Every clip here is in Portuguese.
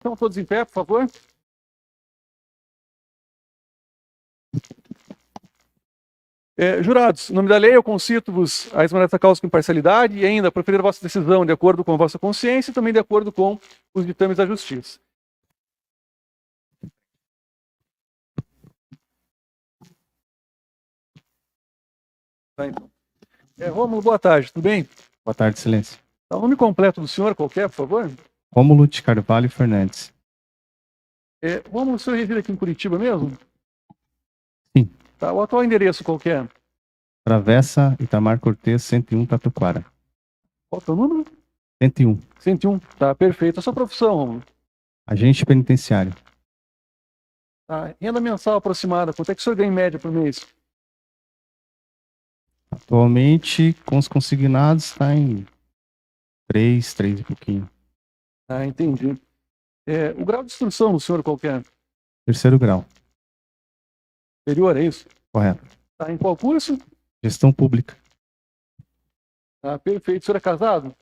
Estão todos em pé, por favor. Jurados, em nome da lei, eu concito-vos a exonerar essa causa com imparcialidade e ainda proferir a vossa decisão de acordo com a vossa consciência e também de acordo com os ditames da justiça. Tá, então. Rômulo, boa tarde, tudo bem? Boa tarde, excelência. Tá, o nome completo do senhor, qualquer, por favor? Rômulo de Carvalho Fernandes. Rômulo, o senhor reside aqui em Curitiba mesmo? Sim. Tá, o atual endereço qualquer? Travessa Itamar Cortez, 101, Tatuquara. Qual é o número? 101. 101, tá, perfeito. A sua profissão, Rômulo? Agente penitenciário. Tá, renda mensal aproximada, quanto é que o senhor ganha em média por mês? Atualmente, com os consignados, está em 3 e pouquinho. Ah, entendi. O grau de instrução do senhor qualquer? 3º grau. Superior, é isso? Correto. Tá, em qual curso? Gestão pública. Ah, perfeito. O senhor é casado?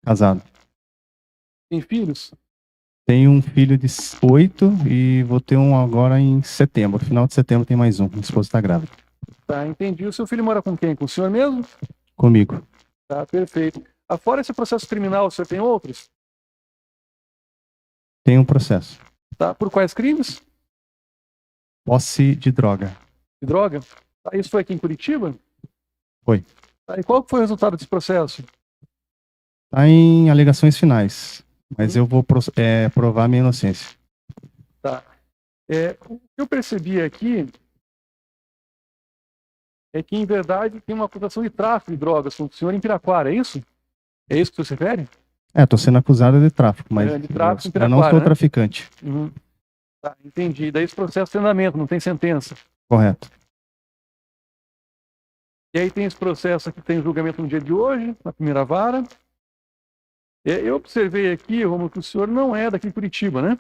Casado. Tem filhos? Tenho um filho de 8 e vou ter um agora em setembro. No final de setembro tem mais um. Minha esposa está grávida. Tá, entendi. O seu filho mora com quem? Com o senhor mesmo? Comigo. Tá, perfeito. Fora esse processo criminal, o senhor tem outros? Tem um processo. Tá, por quais crimes? Posse de droga. De droga? Tá, isso foi aqui em Curitiba? Foi. Tá, e qual foi o resultado desse processo? Está em alegações finais, mas eu vou provar minha inocência. Tá. O que eu percebi aqui é que, em verdade, tem uma acusação de tráfico de drogas contra o senhor em Piraquara, é isso? É isso que o senhor se refere? Estou sendo acusado de tráfico, mas de tráfico em eu não Piraquara, sou né? traficante. Uhum. Tá, entendi. Daí esse processo tem andamento, não tem sentença. Correto. E aí tem esse processo aqui, tem julgamento no dia de hoje, na primeira vara. Eu observei aqui, Romulo, que o senhor não é daqui de Curitiba, né?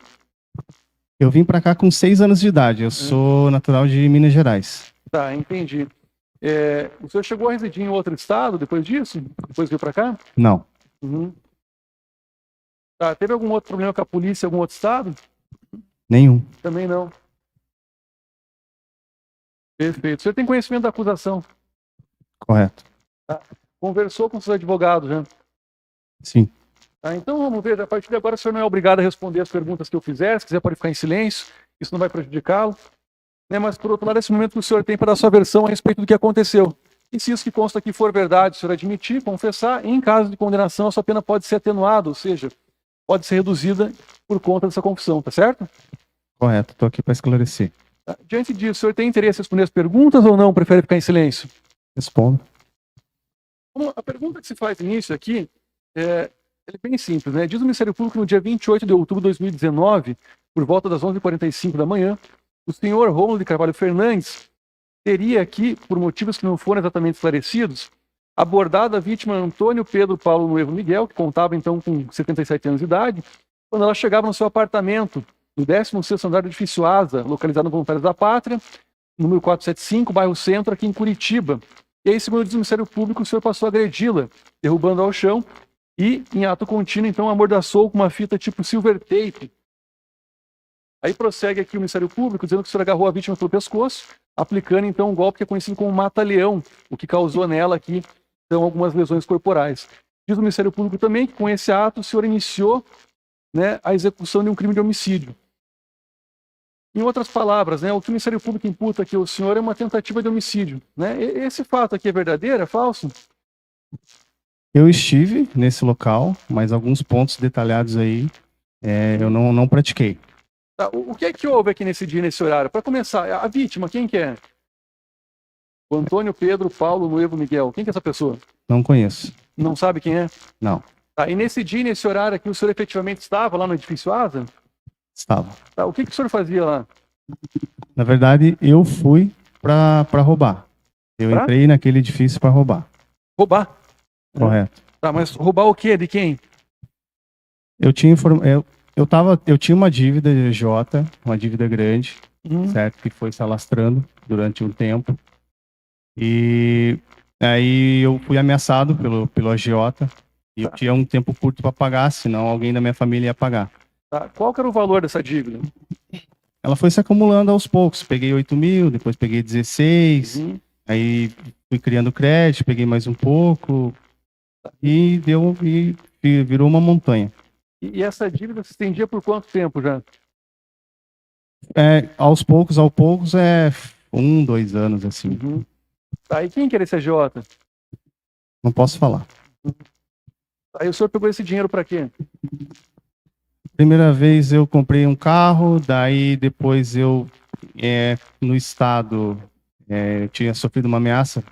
Eu vim para cá com 6 anos de idade. Eu sou natural de Minas Gerais. Tá, entendi. O senhor chegou a residir em outro estado depois disso? Depois veio para cá? Não. Uhum. Tá, teve algum outro problema com a polícia em algum outro estado? Nenhum. Também não. Perfeito. O senhor tem conhecimento da acusação? Correto. Tá. Conversou com seus advogados, já? Sim. Tá, então vamos ver, a partir de agora o senhor não é obrigado a responder as perguntas que eu fizer, se quiser pode ficar em silêncio, isso não vai prejudicá-lo. Mas por outro lado, esse momento que o senhor tem para dar sua versão a respeito do que aconteceu. E se isso que consta aqui for verdade, o senhor admitir, confessar, e em caso de condenação, a sua pena pode ser atenuada, ou seja, pode ser reduzida por conta dessa confissão, tá certo? Correto, estou aqui para esclarecer. Tá. Diante disso, o senhor tem interesse em responder as perguntas ou não? Prefere ficar em silêncio? Respondo. A pergunta que se faz início aqui é bem simples, né? Diz o Ministério Público que no dia 28 de outubro de 2019, por volta das 11h45 da manhã, o senhor Rômulo de Carvalho Fernandes teria aqui, por motivos que não foram exatamente esclarecidos, abordado a vítima Antônio Pedro Paulo Nuevo Miguel, que contava então com 77 anos de idade, quando ela chegava no seu apartamento, no 16º andar do edifício Asa, localizado no Voluntários da Pátria, número 475, bairro Centro, aqui em Curitiba. E aí, segundo diz o Ministério Público, o senhor passou a agredi-la, derrubando ao chão e, em ato contínuo, então, amordaçou com uma fita tipo silver tape. Aí prossegue aqui o Ministério Público, dizendo que o senhor agarrou a vítima pelo pescoço, aplicando, então, um golpe que é conhecido como mata-leão, o que causou nela aqui, então, algumas lesões corporais. Diz o Ministério Público também que, com esse ato, o senhor iniciou, né, a execução de um crime de homicídio. Em outras palavras, né, o que o Ministério Público imputa aqui ao senhor é uma tentativa de homicídio. Né? Esse fato aqui é verdadeiro, é falso? Eu estive nesse local, mas alguns pontos detalhados aí eu não pratiquei. Tá, o que é que houve aqui nesse dia, nesse horário? Para começar, a vítima, quem que é? O Antônio Pedro Paulo Nuevo Miguel. Quem que é essa pessoa? Não conheço. Não sabe quem é? Não. Tá, e nesse dia, nesse horário aqui, o senhor efetivamente estava lá no edifício Asa? Estava. Tá, o que o senhor fazia lá? Na verdade, eu fui para roubar. Eu entrei naquele edifício para roubar. Roubar? Correto. Tá, mas roubar o quê? De quem? Eu tinha uma dívida de Jota, uma dívida grande, certo? Que foi se alastrando durante um tempo. E aí eu fui ameaçado pelo agiota. E eu tinha um tempo curto para pagar, senão alguém da minha família ia pagar. Tá. Qual que era o valor dessa dívida? Ela foi se acumulando aos poucos. Peguei 8 mil, depois peguei 16, aí fui criando crédito, peguei mais um pouco e virou uma montanha. E essa dívida se estendia por quanto tempo já? Aos poucos, 1, 2 anos, assim. Tá, e quem que era esse agiota? Não posso falar. Aí o senhor pegou esse dinheiro para quê? Primeira vez eu comprei um carro, daí depois eu, no estado, eu tinha sofrido uma ameaça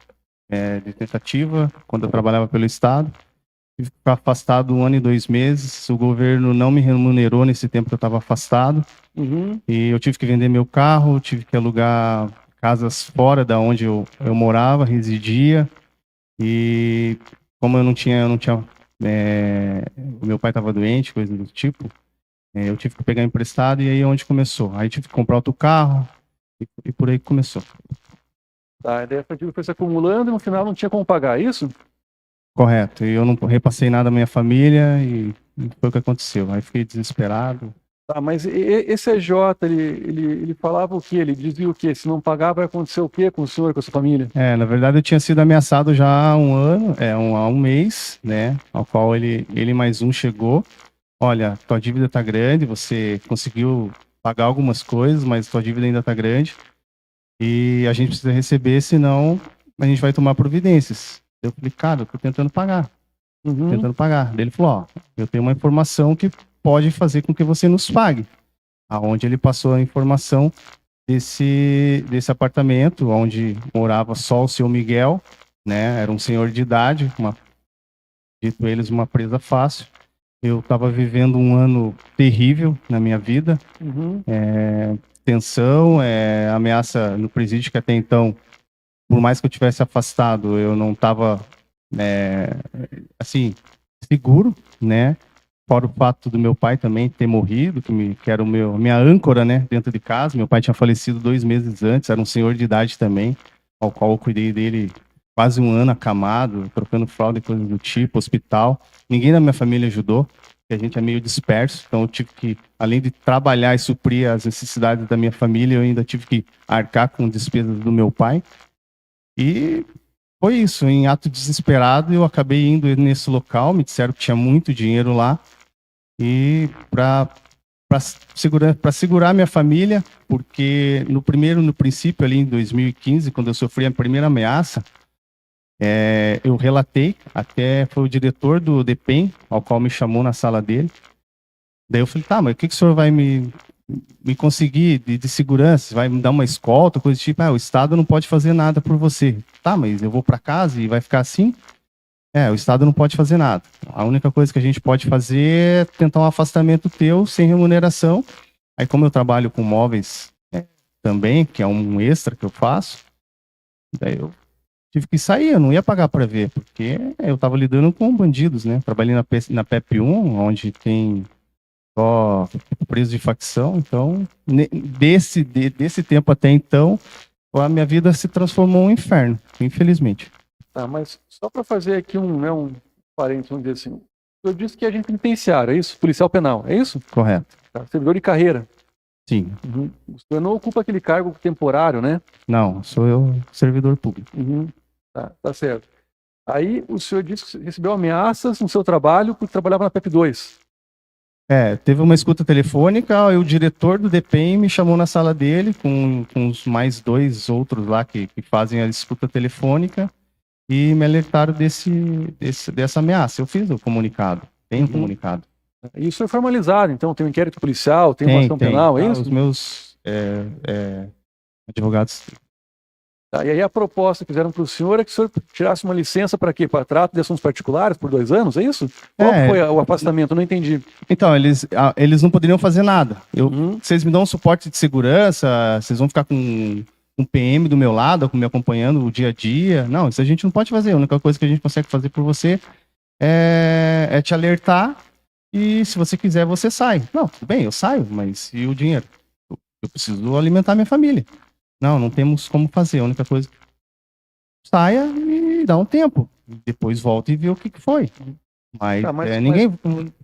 de tentativa quando eu trabalhava pelo estado. Tive que ficar afastado 1 ano e 2 meses. O governo não me remunerou nesse tempo que eu estava afastado. E eu tive que vender meu carro, tive que alugar casas fora da onde eu morava, residia. E como eu não tinha o meu pai estava doente, coisa do tipo, eu tive que pegar emprestado e aí é onde começou. Aí tive que comprar outro carro e por aí começou. Tá, daí essa dívida foi se acumulando e no final não tinha como pagar, é isso? Correto. E eu não repassei nada à minha família e foi o que aconteceu. Aí fiquei desesperado. Tá, mas esse AJ, ele falava o quê? Ele dizia o quê? Se não pagar, vai acontecer o quê com o senhor e com a sua família? Na verdade eu tinha sido ameaçado já há um ano, há um mês, né? Ao qual ele mais um chegou. Olha, tua dívida tá grande, você conseguiu pagar algumas coisas, mas tua dívida ainda tá grande. E a gente precisa receber, senão a gente vai tomar providências. Eu falei, cara, eu tô tentando pagar. Tentando pagar. Daí ele falou, ó, eu tenho uma informação que pode fazer com que você nos pague. Aonde ele passou a informação desse apartamento, onde morava só o seu Miguel, né? Era um senhor de idade, dito eles, uma presa fácil. Eu estava vivendo um ano terrível na minha vida. Tensão, ameaça no presídio, que até então, por mais que eu tivesse afastado, eu não estava, assim, seguro, né? Fora o fato do meu pai também ter morrido, que era minha âncora, né, dentro de casa. Meu pai tinha falecido 2 meses antes, era um senhor de idade também, ao qual eu cuidei dele quase um ano acamado, trocando fralda e coisas do tipo, hospital. Ninguém da minha família ajudou, porque a gente é meio disperso, então eu tive que, além de trabalhar e suprir as necessidades da minha família, eu ainda tive que arcar com despesas do meu pai. E foi isso, em ato desesperado, eu acabei indo nesse local, me disseram que tinha muito dinheiro lá, e para segurar minha família, porque no princípio ali em 2015, quando eu sofri a primeira ameaça, eu relatei, até foi o diretor do DPEM, ao qual me chamou na sala dele. Daí eu falei, tá, mas o que o senhor vai me conseguir de segurança? Vai me dar uma escolta, coisa do tipo? O Estado não pode fazer nada por você. Tá, mas eu vou para casa e vai ficar assim? O Estado não pode fazer nada. A única coisa que a gente pode fazer é tentar um afastamento teu sem remuneração. Aí, como eu trabalho com móveis também, que é um extra que eu faço, daí eu tive que sair, eu não ia pagar para ver, porque eu estava lidando com bandidos, né? Trabalhei na PEP1, onde tem só preso de facção, então, desse tempo até então, a minha vida se transformou em um inferno, infelizmente. Tá, mas só para fazer aqui um parênteses, vamos dizer assim. Eu disse que é agente penitenciário, é isso? Policial penal, é isso? Correto. Tá, servidor de carreira. Sim. O senhor não ocupa aquele cargo temporário, né? Não, sou eu servidor público. Tá certo. Aí o senhor disse que recebeu ameaças no seu trabalho porque trabalhava na PEP2. Teve uma escuta telefônica, e o diretor do DPEM me chamou na sala dele, com os mais 2 outros lá que fazem a escuta telefônica, e me alertaram dessa ameaça. Eu fiz o comunicado, tenho comunicado. Isso foi formalizado, então tem um inquérito policial, tem uma ação penal, é isso? Os meus advogados. Tá, e aí a proposta que fizeram para o senhor é que o senhor tirasse uma licença para quê? Para trato de assuntos particulares por 2 anos, é isso? Qual foi o afastamento? Eu não entendi. Então, eles não poderiam fazer nada. Vocês me dão um suporte de segurança, vocês vão ficar com um PM do meu lado, me acompanhando o dia a dia. Não, isso a gente não pode fazer. A única coisa que a gente consegue fazer por você é te alertar, e se você quiser, você sai. Não, tudo bem, eu saio, mas e o dinheiro? Eu preciso alimentar minha família. Não temos como fazer. A única coisa, saia e dá um tempo. Depois volta e vê o que foi. Mas, Tá, ninguém...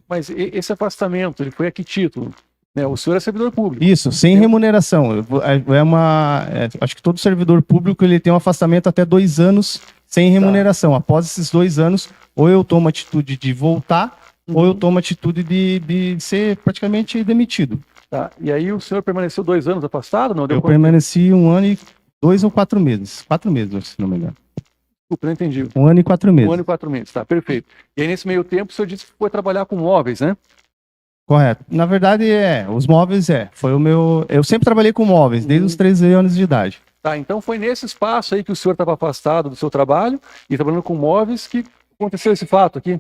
Mas esse afastamento, ele foi a que título? Né? O senhor é servidor público. Isso, sem remuneração. Acho que todo servidor público ele tem um afastamento até 2 anos sem remuneração. Após esses 2 anos, ou eu tomo a atitude de voltar, ou eu tomo a atitude de ser praticamente demitido. Tá. E aí o senhor permaneceu 2 anos afastado? Não? Eu permaneci 1 ano e 2 ou 4 meses. 4 meses, se não me engano. Desculpa, não entendi. 1 ano e 4 meses. 1 ano e 4 meses, tá, perfeito. E aí nesse meio tempo o senhor disse que foi trabalhar com móveis, né? Correto. Na verdade, os móveis foi o meu... Eu sempre trabalhei com móveis, desde os 13 anos de idade. Tá, então foi nesse espaço aí que o senhor estava afastado do seu trabalho e trabalhando com móveis que aconteceu esse fato aqui?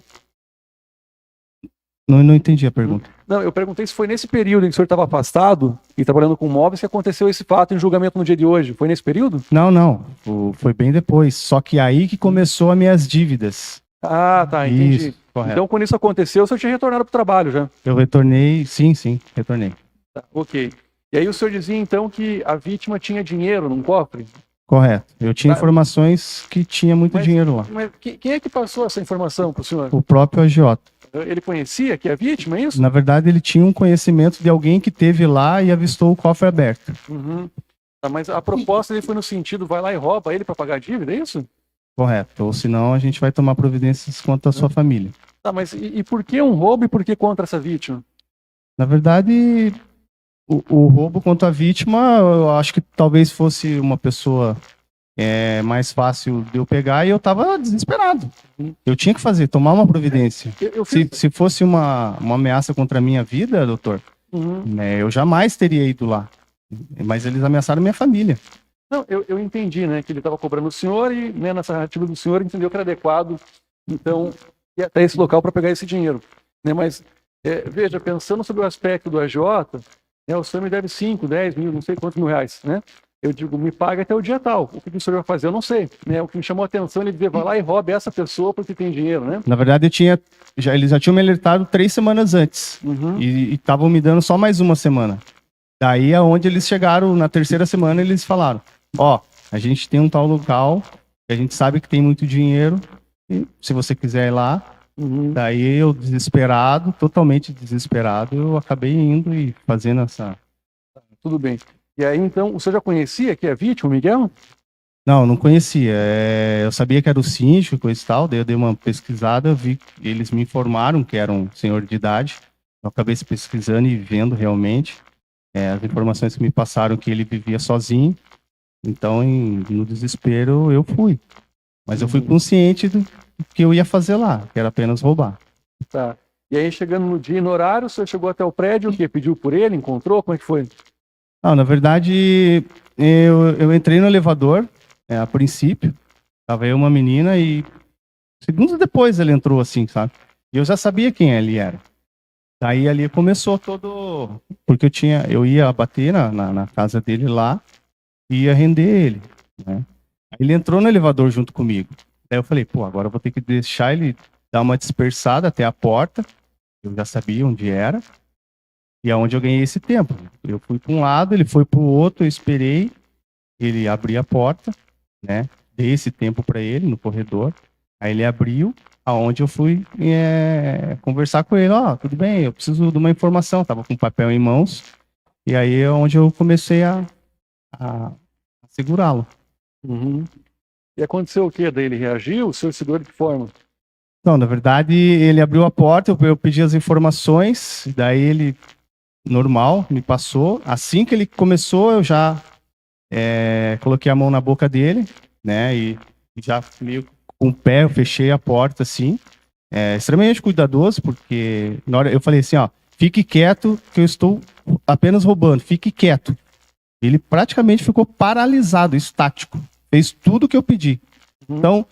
Não entendi a pergunta. Não, eu perguntei se foi nesse período em que o senhor estava afastado e trabalhando com móveis que aconteceu esse fato em julgamento no dia de hoje. Foi nesse período? Não. Foi bem depois. Só que aí que começou as minhas dívidas. Ah, tá, entendi. Isso, correto. Então, quando isso aconteceu, o senhor tinha retornado para o trabalho já? Eu retornei, sim, retornei. Tá, ok. E aí o senhor dizia, então, que a vítima tinha dinheiro num cofre? Correto. Eu tinha informações que tinha muito dinheiro lá. Mas quem é que passou essa informação para o senhor? O próprio agiota. Ele conhecia que é a vítima, é isso? Na verdade, ele tinha um conhecimento de alguém que esteve lá e avistou o cofre aberto. Uhum. Tá, mas a proposta dele foi no sentido, vai lá e rouba ele para pagar a dívida, é isso? Correto. Ou senão a gente vai tomar providências contra a sua família. Tá, mas e por que um roubo e por que contra essa vítima? Na verdade, o roubo contra a vítima, eu acho que talvez fosse uma pessoa mais fácil de eu pegar e eu estava desesperado. Eu tinha que tomar uma providência. Se fosse uma ameaça contra a minha vida, doutor, eu jamais teria ido lá. Mas eles ameaçaram minha família. Não, eu entendi, né, que ele estava cobrando o senhor e, né, nessa narrativa do senhor, entendeu que era adequado, então, ir até esse local para pegar esse dinheiro. Né? Mas, veja, pensando sobre o aspecto do agiota, né, o senhor me deve 5, 10 mil, não sei quantos mil reais, né? Eu digo, me paga até o dia tal. O que o senhor vai fazer? Eu não sei. Né? O que me chamou a atenção, ele dizer, vai lá e roube essa pessoa porque tem dinheiro, né? Na verdade, eles já tinham me alertado 3 semanas antes. E estavam me dando só mais 1 semana. Daí, aonde eles chegaram, na 3ª semana, eles falaram, a gente tem um tal local, a gente sabe que tem muito dinheiro, e se você quiser ir lá. Daí, eu desesperado, totalmente desesperado, eu acabei indo e fazendo essa... Tudo bem. E aí, então, o senhor já conhecia que é a vítima, o Miguel? Não conhecia. Eu sabia que era o síndico e coisa e tal, daí eu dei uma pesquisada, vi que eles me informaram que era um senhor de idade. Eu acabei pesquisando e vendo realmente as informações que me passaram que ele vivia sozinho. Então, no desespero, eu fui. Mas eu fui consciente do que eu ia fazer lá, que era apenas roubar. Tá. E aí, chegando no dia e no horário, o senhor chegou até o prédio, o quê? Pediu por ele, encontrou? Como é que foi? Não, na verdade, eu entrei no elevador, a princípio, tava eu uma menina e segundos depois ele entrou assim, sabe? E eu já sabia quem ele era. Daí ali começou todo... Porque eu ia bater na casa dele lá e ia render ele, né? Ele entrou no elevador junto comigo. Daí eu falei, agora eu vou ter que deixar ele dar uma dispersada até a porta. Eu já sabia onde era. E aonde eu ganhei esse tempo. Eu fui para um lado, ele foi para o outro, eu esperei ele abrir a porta, né? Dei esse tempo para ele no corredor. Aí ele abriu, aonde eu fui conversar com ele. Tudo bem, eu preciso de uma informação. Tava com papel em mãos. E aí é onde eu comecei a segurá-lo. E aconteceu o quê? Daí ele reagiu? O senhor segurou de que forma? Não, na verdade, ele abriu a porta, eu pedi as informações, daí ele... normal, me passou. Assim que ele começou, eu já coloquei a mão na boca dele, né? E já meio com o pé, eu fechei a porta assim. Extremamente cuidadoso, porque na hora eu falei assim, fique quieto, que eu estou apenas roubando, fique quieto. Ele praticamente ficou paralisado, estático. Fez tudo o que eu pedi. Então,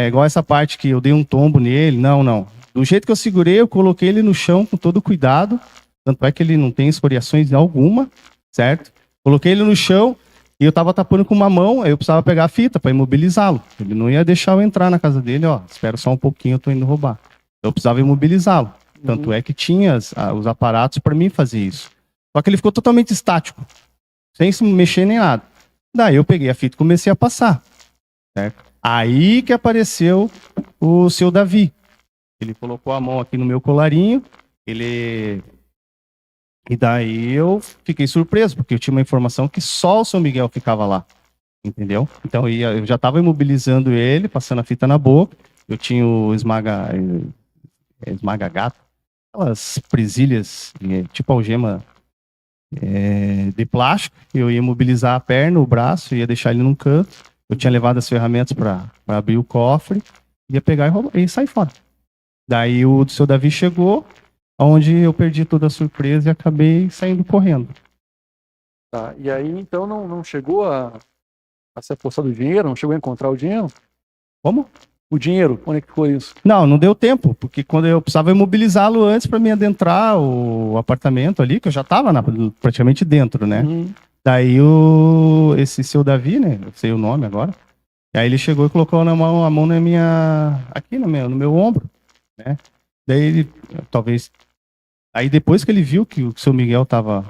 igual essa parte que eu dei um tombo nele, não. Do jeito que eu segurei, eu coloquei ele no chão com todo cuidado. Tanto é que ele não tem escoriações alguma, certo? Coloquei ele no chão e eu tava tapando com uma mão, aí eu precisava pegar a fita para imobilizá-lo. Ele não ia deixar eu entrar na casa dele, espera só um pouquinho, eu tô indo roubar. Eu precisava imobilizá-lo. Tanto é que tinha os aparatos para mim fazer isso. Só que ele ficou totalmente estático, sem se mexer nem nada. Daí eu peguei a fita e comecei a passar, certo? Aí que apareceu o seu Davi. Ele colocou a mão aqui no meu colarinho, ele... E daí eu fiquei surpreso, porque eu tinha uma informação que só o São Miguel ficava lá, entendeu? Então eu já estava imobilizando ele, passando a fita na boca, eu tinha o esmaga-gato, aquelas presilhas, tipo algema de plástico, eu ia imobilizar a perna, o braço, ia deixar ele num canto, eu tinha levado as ferramentas para abrir o cofre, ia pegar e, roubar, e sair fora. Daí o seu Davi chegou, onde eu perdi toda a surpresa e acabei saindo correndo. Tá, e aí então não chegou a se apossar do dinheiro, não chegou a encontrar o dinheiro? Como? O dinheiro, onde é que ficou isso? Não deu tempo, porque quando eu precisava imobilizá-lo antes para me adentrar o apartamento ali, que eu já estava praticamente dentro, né? Uhum. Daí esse seu Davi, né? Eu sei o nome agora. Aí ele chegou e colocou a mão na minha, aqui no meu ombro, né? Daí ele, talvez, aí depois que ele viu que o seu Miguel estava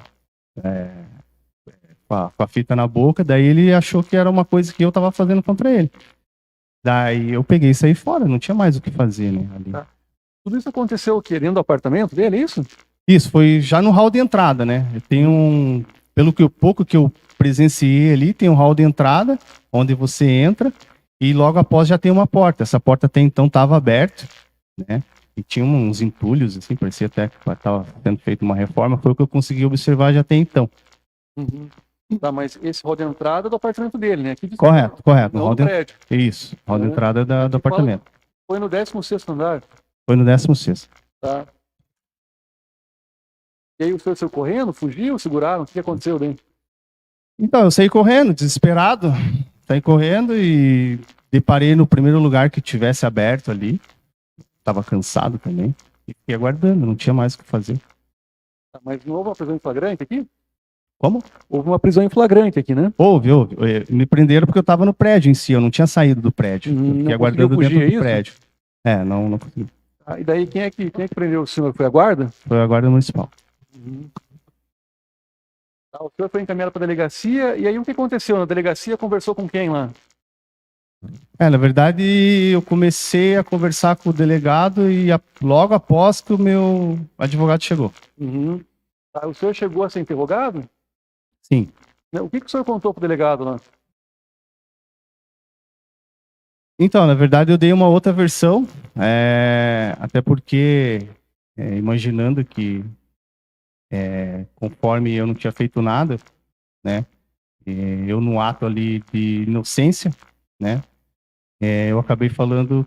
com a fita na boca, daí ele achou que era uma coisa que eu estava fazendo contra ele. Daí eu peguei e saí fora, não tinha mais o que fazer, né? Ali. Tá. Tudo isso aconteceu querendo o apartamento dele, é isso? Isso, foi já no hall de entrada, né? Tem pelo que pouco que eu presenciei ali, tem um hall de entrada, onde você entra, e logo após já tem uma porta. Essa porta até então estava aberta, né? E tinha uns entulhos, assim, parecia até que estava sendo feita uma reforma, foi o que eu consegui observar já até então. Uhum. Tá, mas esse hall de entrada é do apartamento dele, né? Aqui diz Correto. não No hall do prédio. Isso, hall de entrada do Aqui apartamento. foi no 16º andar. Foi no 16º. Tá. E aí o senhor saiu correndo, fugiu, seguraram? O que aconteceu daí? Então, eu saí correndo, desesperado. Saí correndo e deparei no primeiro lugar que tivesse aberto ali. Tava cansado também. E fiquei aguardando, não tinha mais o que fazer. Tá, mas não houve uma prisão em flagrante aqui? Como? Houve uma prisão em flagrante aqui, né? Houve. Me prenderam porque eu tava no prédio em si, eu não tinha saído do prédio. Eu fiquei Não aguardando conseguiu fugir, dentro é do isso? prédio. Não consegui. Ah, e daí quem é que prendeu o senhor? Foi a guarda? Foi a guarda municipal. Tá, o senhor foi encaminhado para a delegacia, e aí o que aconteceu? Na delegacia conversou com quem lá? Na verdade, eu comecei a conversar com o delegado e logo após que o meu advogado chegou. Uhum. Tá, o senhor chegou a ser interrogado? Sim. O que o senhor contou para o delegado lá? Então, na verdade, eu dei uma outra versão, até porque, imaginando que, conforme eu não tinha feito nada, né, eu no ato ali de inocência, né, eu acabei falando,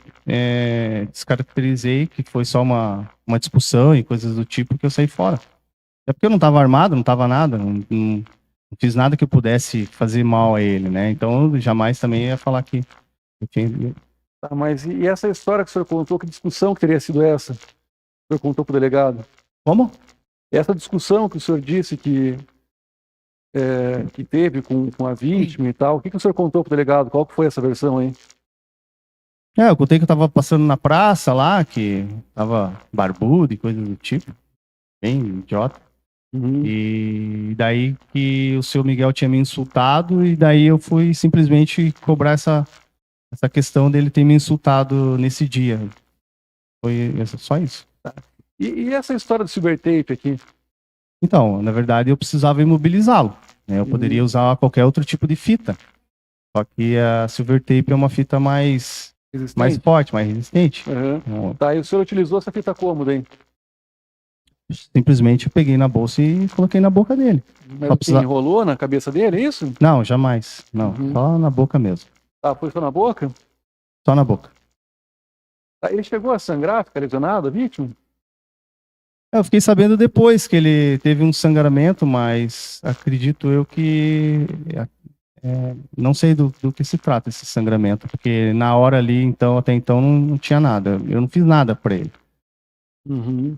descaracterizei que foi só uma discussão e coisas do tipo que eu saí fora. É porque eu não estava armado, não estava nada, não fiz nada que eu pudesse fazer mal a ele, né, então eu jamais também ia falar que eu tinha... Tá, mas e essa história que o senhor contou, que discussão que teria sido essa? Que o senhor contou para o delegado? Como? Essa discussão que o senhor disse que teve com a vítima e tal, o que o senhor contou para o delegado? Qual que foi essa versão aí? Eu contei que eu tava passando na praça lá, que tava barbudo e coisas do tipo, bem idiota. Uhum. E daí que o seu Miguel tinha me insultado, e daí eu fui simplesmente cobrar essa questão dele ter me insultado nesse dia. Foi só isso. E essa história do cybertape aqui? Então, na verdade, eu precisava imobilizá-lo, né? Eu poderia usar qualquer outro tipo de fita. Só que a silver tape é uma fita mais forte, mais resistente. Uhum. Tá, e o senhor utilizou essa fita como daí? Simplesmente eu peguei na bolsa e coloquei na boca dele. Mas o que, enrolou na cabeça dele, é isso? Não, jamais. Não, só na boca mesmo. Tá, foi só na boca? Só na boca. Tá, ele chegou a sangrar, ficar lesionado, a vítima? Eu fiquei sabendo depois que ele teve um sangramento, mas acredito eu que não sei do que se trata esse sangramento, porque na hora ali, então, até então, não tinha nada. Eu não fiz nada para ele. Uhum.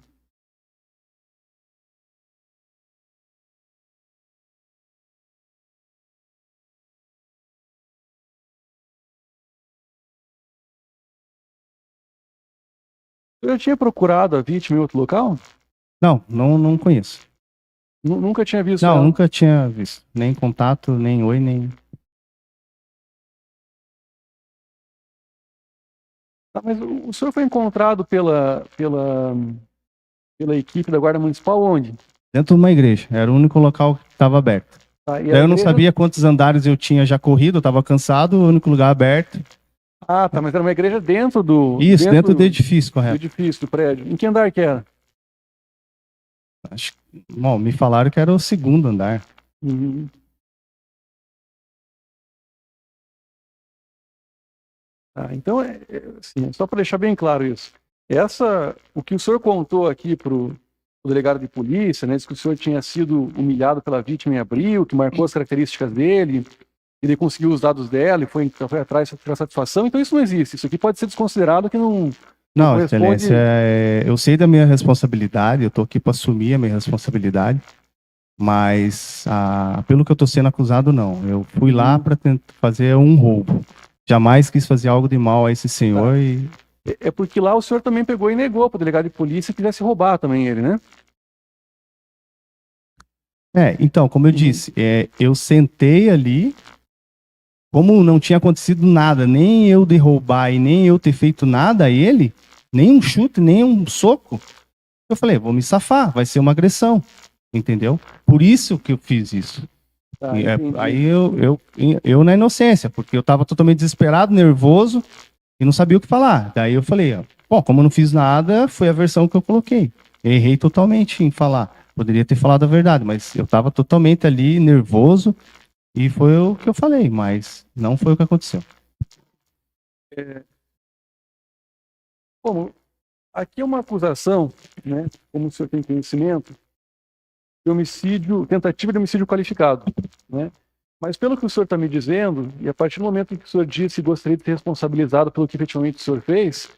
Eu tinha procurado a vítima em outro local? Não conheço. Nunca tinha visto Não, ela? nunca tinha visto. Nem contato, nem oi, nem... Tá, mas o senhor foi encontrado pela pela equipe da Guarda Municipal onde? Dentro de uma igreja. Era o único local que estava aberto. Tá, e Daí a eu não igreja- sabia quantos andares eu tinha já corrido, eu estava cansado, o único lugar aberto. Ah, tá, mas era uma igreja dentro do... Isso, dentro do edifício, do correto. edifício, do prédio. Em que andar que era? Bom, me falaram que era o segundo andar. Uhum. Tá, então, assim, só para deixar bem claro isso. O que o senhor contou aqui para o delegado de polícia, né, diz que o senhor tinha sido humilhado pela vítima em abril, que marcou as características dele, ele conseguiu os dados dela e foi atrás para satisfação. Então, isso não existe. Isso aqui pode ser desconsiderado que não Não, corresponde... excelência, eu sei da minha responsabilidade, eu estou aqui para assumir a minha responsabilidade, mas pelo que eu estou sendo acusado, não. Eu fui lá para tentar fazer um roubo. Jamais quis fazer algo de mal a esse senhor Tá. e É porque lá o senhor também pegou e negou para o delegado de polícia que quisesse roubar também ele, né? então, como eu disse, eu sentei ali, como não tinha acontecido nada, nem eu derrubar e nem eu ter feito nada a ele, nem um chute, nem um soco, eu falei, vou me safar, vai ser uma agressão, entendeu? Por isso que eu fiz isso. Tá, Aí eu na inocência, porque eu estava totalmente desesperado, nervoso e não sabia o que falar. Daí eu falei, bom, como eu não fiz nada, foi a versão que eu coloquei. Errei totalmente em falar. Poderia ter falado a verdade, mas eu estava totalmente ali nervoso e foi o que eu falei, mas não foi o que aconteceu. Como aqui é uma acusação, né? Como o senhor tem conhecimento, de homicídio, tentativa de homicídio qualificado, né? Mas pelo que o senhor está me dizendo, e a partir do momento em que o senhor disse que gostaria de ser responsabilizado pelo que efetivamente o senhor fez,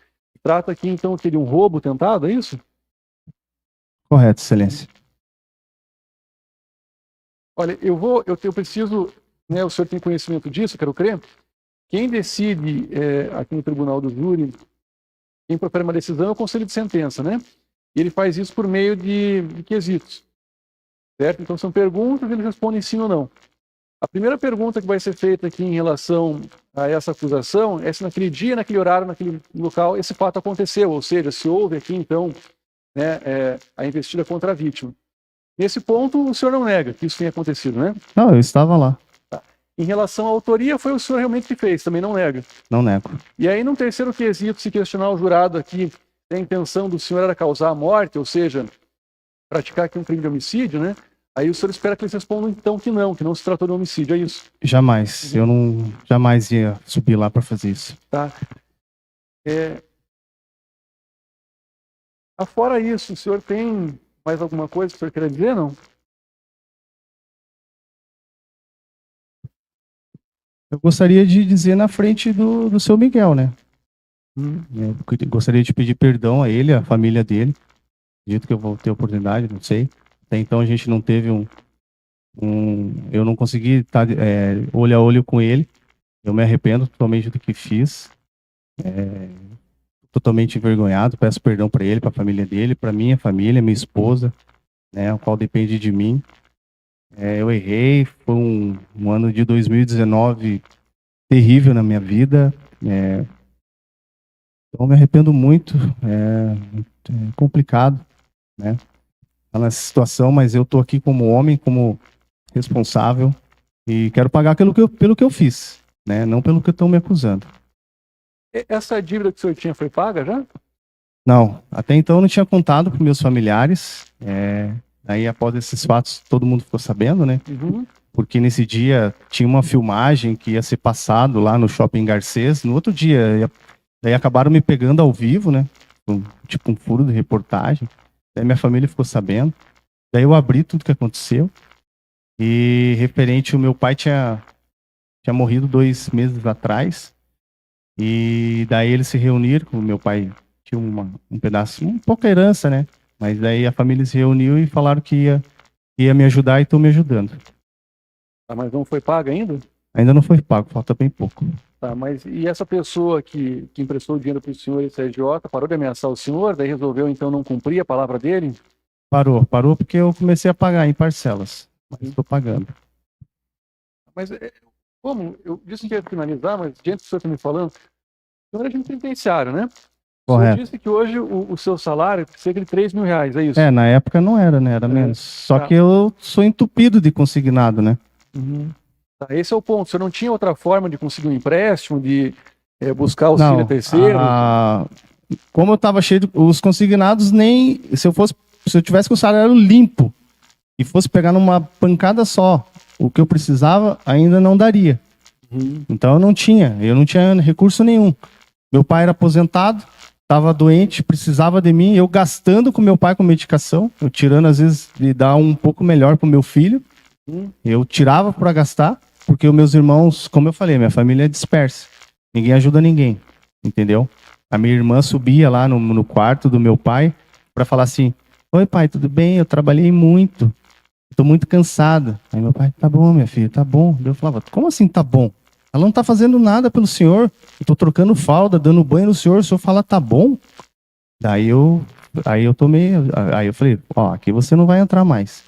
trata aqui então de um roubo tentado, é isso? Correto, excelência. Olha, eu preciso, né, o senhor tem conhecimento disso, quero crer. Quem decide aqui no Tribunal do Júri, quem profere uma decisão é o Conselho de Sentença, né? E ele faz isso por meio de quesitos, certo? Então são perguntas e eles respondem sim ou não. A primeira pergunta que vai ser feita aqui em relação a essa acusação é se naquele dia, naquele horário, naquele local, esse fato aconteceu, ou seja, se houve aqui, então, né, a investida contra a vítima. Nesse ponto, o senhor não nega que isso tenha acontecido, né? Não, eu estava lá. Em relação à autoria, foi o senhor realmente que fez, também não nega. Não nego. E aí, num terceiro quesito, se questionar o jurado aqui, se a intenção do senhor era causar a morte, ou seja, praticar aqui um crime de homicídio, né? Aí o senhor espera que eles respondam então que não se tratou de homicídio, é isso? Jamais. Eu não jamais ia subir lá para fazer isso. Tá. Afora isso, o senhor tem mais alguma coisa que o senhor queira dizer, não? Eu gostaria de dizer na frente do seu Miguel, né? Eu gostaria de pedir perdão a ele, a família dele. Acredito que eu vou ter oportunidade, não sei. Até então a gente não teve eu não consegui estar olho a olho com ele. Eu me arrependo totalmente do que fiz. Totalmente envergonhado. Peço perdão para ele, para a família dele, para minha família, minha esposa, né, o qual depende de mim. Eu errei. Foi um ano de 2019 terrível na minha vida. Então eu me arrependo muito. É complicado, né? Tá nessa situação, mas eu tô aqui como homem, como responsável e quero pagar pelo que eu fiz, né? Não pelo que estão me acusando. Essa dívida que o senhor tinha foi paga já? Não, até então eu não tinha contado para meus familiares. Aí após esses fatos todo mundo ficou sabendo, né? Porque nesse dia tinha uma filmagem que ia ser passado lá no Shopping Garcês. No outro dia, daí acabaram me pegando ao vivo, né? Tipo um furo de reportagem. Daí minha família ficou sabendo. Daí eu abri tudo que aconteceu. E referente, o meu pai tinha morrido 2 meses atrás. E daí eles se reuniram, o meu pai tinha um pedaço, um pouca herança, né? Mas daí a família se reuniu e falaram que ia me ajudar e estão me ajudando. Tá, mas não foi paga ainda? Ainda não foi pago, falta bem pouco. Tá, mas e essa pessoa que emprestou o dinheiro para o senhor, esse agiota, parou de ameaçar o senhor, daí resolveu então não cumprir a palavra dele? Parou porque eu comecei a pagar em parcelas, mas estou pagando. Mas como? Eu disse que ia finalizar, mas diante do que o senhor está me falando, o senhor é agente penitenciário, né? O senhor Correto. disse que hoje o seu salário é cerca de R$ 3.000, é isso? Na época não era, né? Era menos. Só Tá. que eu sou entupido de consignado, né? Uhum. Tá, esse é o ponto. O senhor não tinha outra forma de conseguir um empréstimo, de buscar auxílio a Não, terceiros? como eu tava cheio de... Os consignados nem... Se eu tivesse com o salário limpo e fosse pegar numa pancada só o que eu precisava, ainda não daria. Uhum. Então eu não tinha recurso nenhum. Meu pai era aposentado, estava doente, precisava de mim, eu gastando com meu pai com medicação, eu tirando às vezes de dar um pouco melhor pro meu filho, eu tirava para gastar, porque os meus irmãos, como eu falei, minha família é dispersa, ninguém ajuda ninguém, entendeu? A minha irmã subia lá no quarto do meu pai para falar assim: oi pai, tudo bem? Eu trabalhei muito, estou muito cansada. Aí meu pai: tá bom, minha filha, tá bom. Eu falava: como assim tá bom? Ela não tá fazendo nada pelo senhor. Eu tô trocando fralda, dando banho no senhor. O senhor fala, tá bom? Aí eu falei, ó, aqui você não vai entrar mais.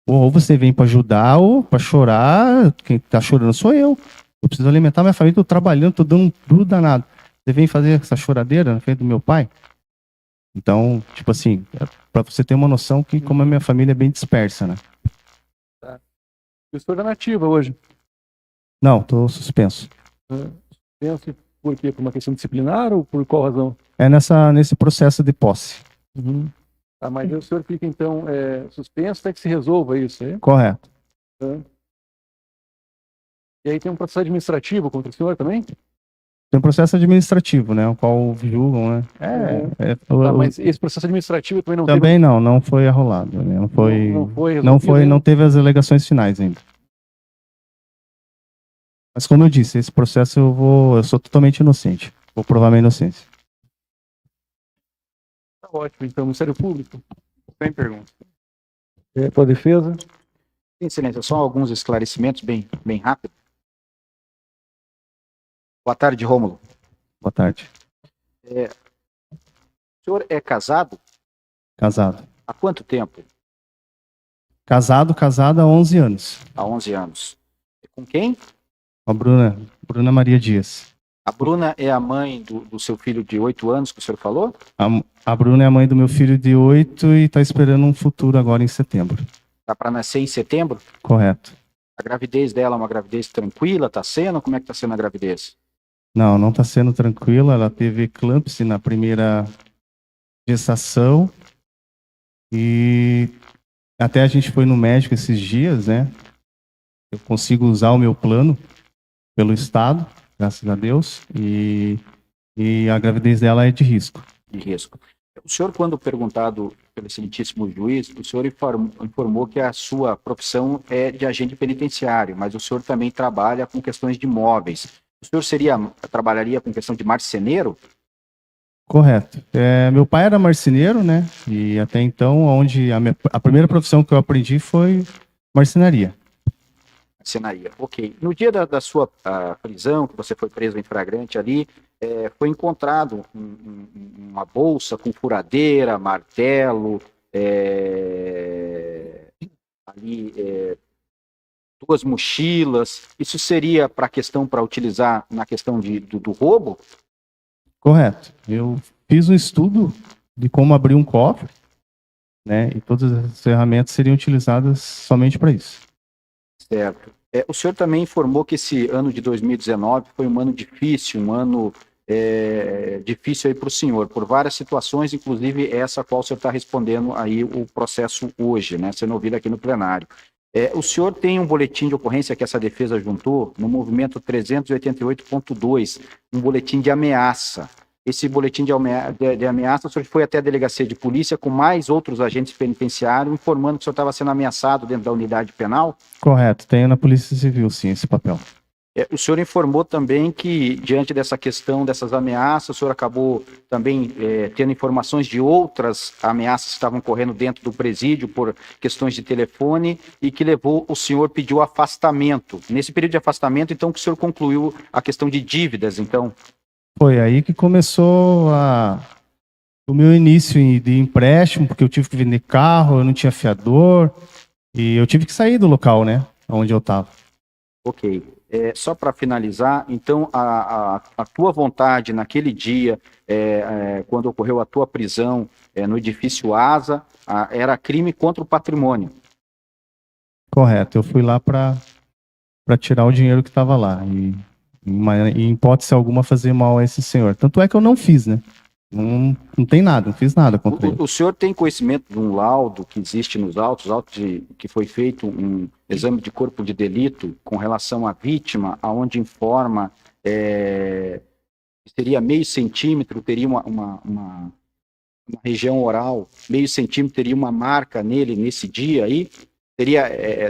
Ou você vem para ajudar ou para chorar. Quem tá chorando sou eu. Eu preciso alimentar minha família, tô trabalhando, tô dando tudo danado. Você vem fazer essa choradeira na frente do meu pai? Então, tipo assim, para você ter uma noção que como a minha família é bem dispersa, né? Tá. E o senhor é nativa hoje? Não, tô suspenso. Suspenso por quê? Por uma questão disciplinar ou por qual razão? É nesse processo de posse. Uhum. Tá, mas aí o senhor fica, então, suspenso até que se resolva isso, aí? Correto. E aí tem um processo administrativo contra o senhor também? Tem um processo administrativo, né? O qual julgam, né? Tá, mas esse processo administrativo também não também teve... não foi arrolado. Né? Não foi resolvido ainda? Não teve as alegações finais ainda. Mas como eu disse, esse processo eu sou totalmente inocente. Vou provar minha inocência. Tá ótimo, então, Ministério Público. Sem pergunta. Pela defesa? Sim, excelência, só alguns esclarecimentos bem rápido. Boa tarde, Rômulo. Boa tarde. O senhor é casado? Casado. Há quanto tempo? Casado há 11 anos. Há 11 anos. Com quem? Com a Bruna Maria Dias. A Bruna é a mãe do seu filho de 8 anos que o senhor falou? A Bruna é a mãe do meu filho de 8 e está esperando um futuro agora em setembro. Está para nascer em setembro? Correto. A gravidez dela é uma gravidez tranquila? Está sendo? Como é que está sendo a gravidez? Não está sendo tranquila. Ela teve eclâmpsia na primeira gestação e até a gente foi no médico esses dias, né? Eu consigo usar o meu plano pelo Estado, graças a Deus, e a gravidez dela é de risco. De risco. O senhor, quando perguntado pelo excelentíssimo juiz, o senhor informou que a sua profissão é de agente penitenciário, mas o senhor também trabalha com questões de imóveis. O senhor trabalharia com questão de marceneiro? Correto. Meu pai era marceneiro, né? E até então, a primeira profissão que eu aprendi foi marcenaria. Marcenaria, ok. No dia da sua prisão, que você foi preso em flagrante ali, foi encontrado uma bolsa com furadeira, martelo, duas mochilas. Isso seria para utilizar na questão do roubo? Correto. Eu fiz um estudo de como abrir um cofre, né? E todas as ferramentas seriam utilizadas somente para isso. Certo. O senhor também informou que esse ano de 2019 foi um ano difícil, difícil aí para o senhor, por várias situações, inclusive essa a qual o senhor está respondendo aí o processo hoje, né, sendo ouvido aqui no plenário. O senhor tem um boletim de ocorrência que essa defesa juntou no movimento 388.2, um boletim de ameaça. Esse boletim de ameaça, o senhor foi até a delegacia de polícia com mais outros agentes penitenciários informando que o senhor estava sendo ameaçado dentro da unidade penal? Correto, tenho na Polícia Civil, sim, esse papel. O senhor informou também que, diante dessa questão, dessas ameaças, o senhor acabou também tendo informações de outras ameaças que estavam correndo dentro do presídio por questões de telefone e que levou o senhor pediu afastamento. Nesse período de afastamento, então, que o senhor concluiu a questão de dívidas, então? Foi aí que começou o meu início de empréstimo, porque eu tive que vender carro, eu não tinha fiador, e eu tive que sair do local, né, onde eu estava. Ok. Só para finalizar, então, a tua vontade naquele dia, quando ocorreu a tua prisão no edifício ASA, era crime contra o patrimônio. Correto. Eu fui lá para tirar o dinheiro que estava lá. E, em hipótese alguma, fazer mal a esse senhor. Tanto é que eu não fiz, né? Não tem nada, não fiz nada contra ele. O senhor tem conhecimento de um laudo que existe nos autos que foi feito um exame de corpo de delito com relação à vítima, aonde informa seria meio centímetro, teria uma região oral, meio centímetro, teria uma marca nele nesse dia aí?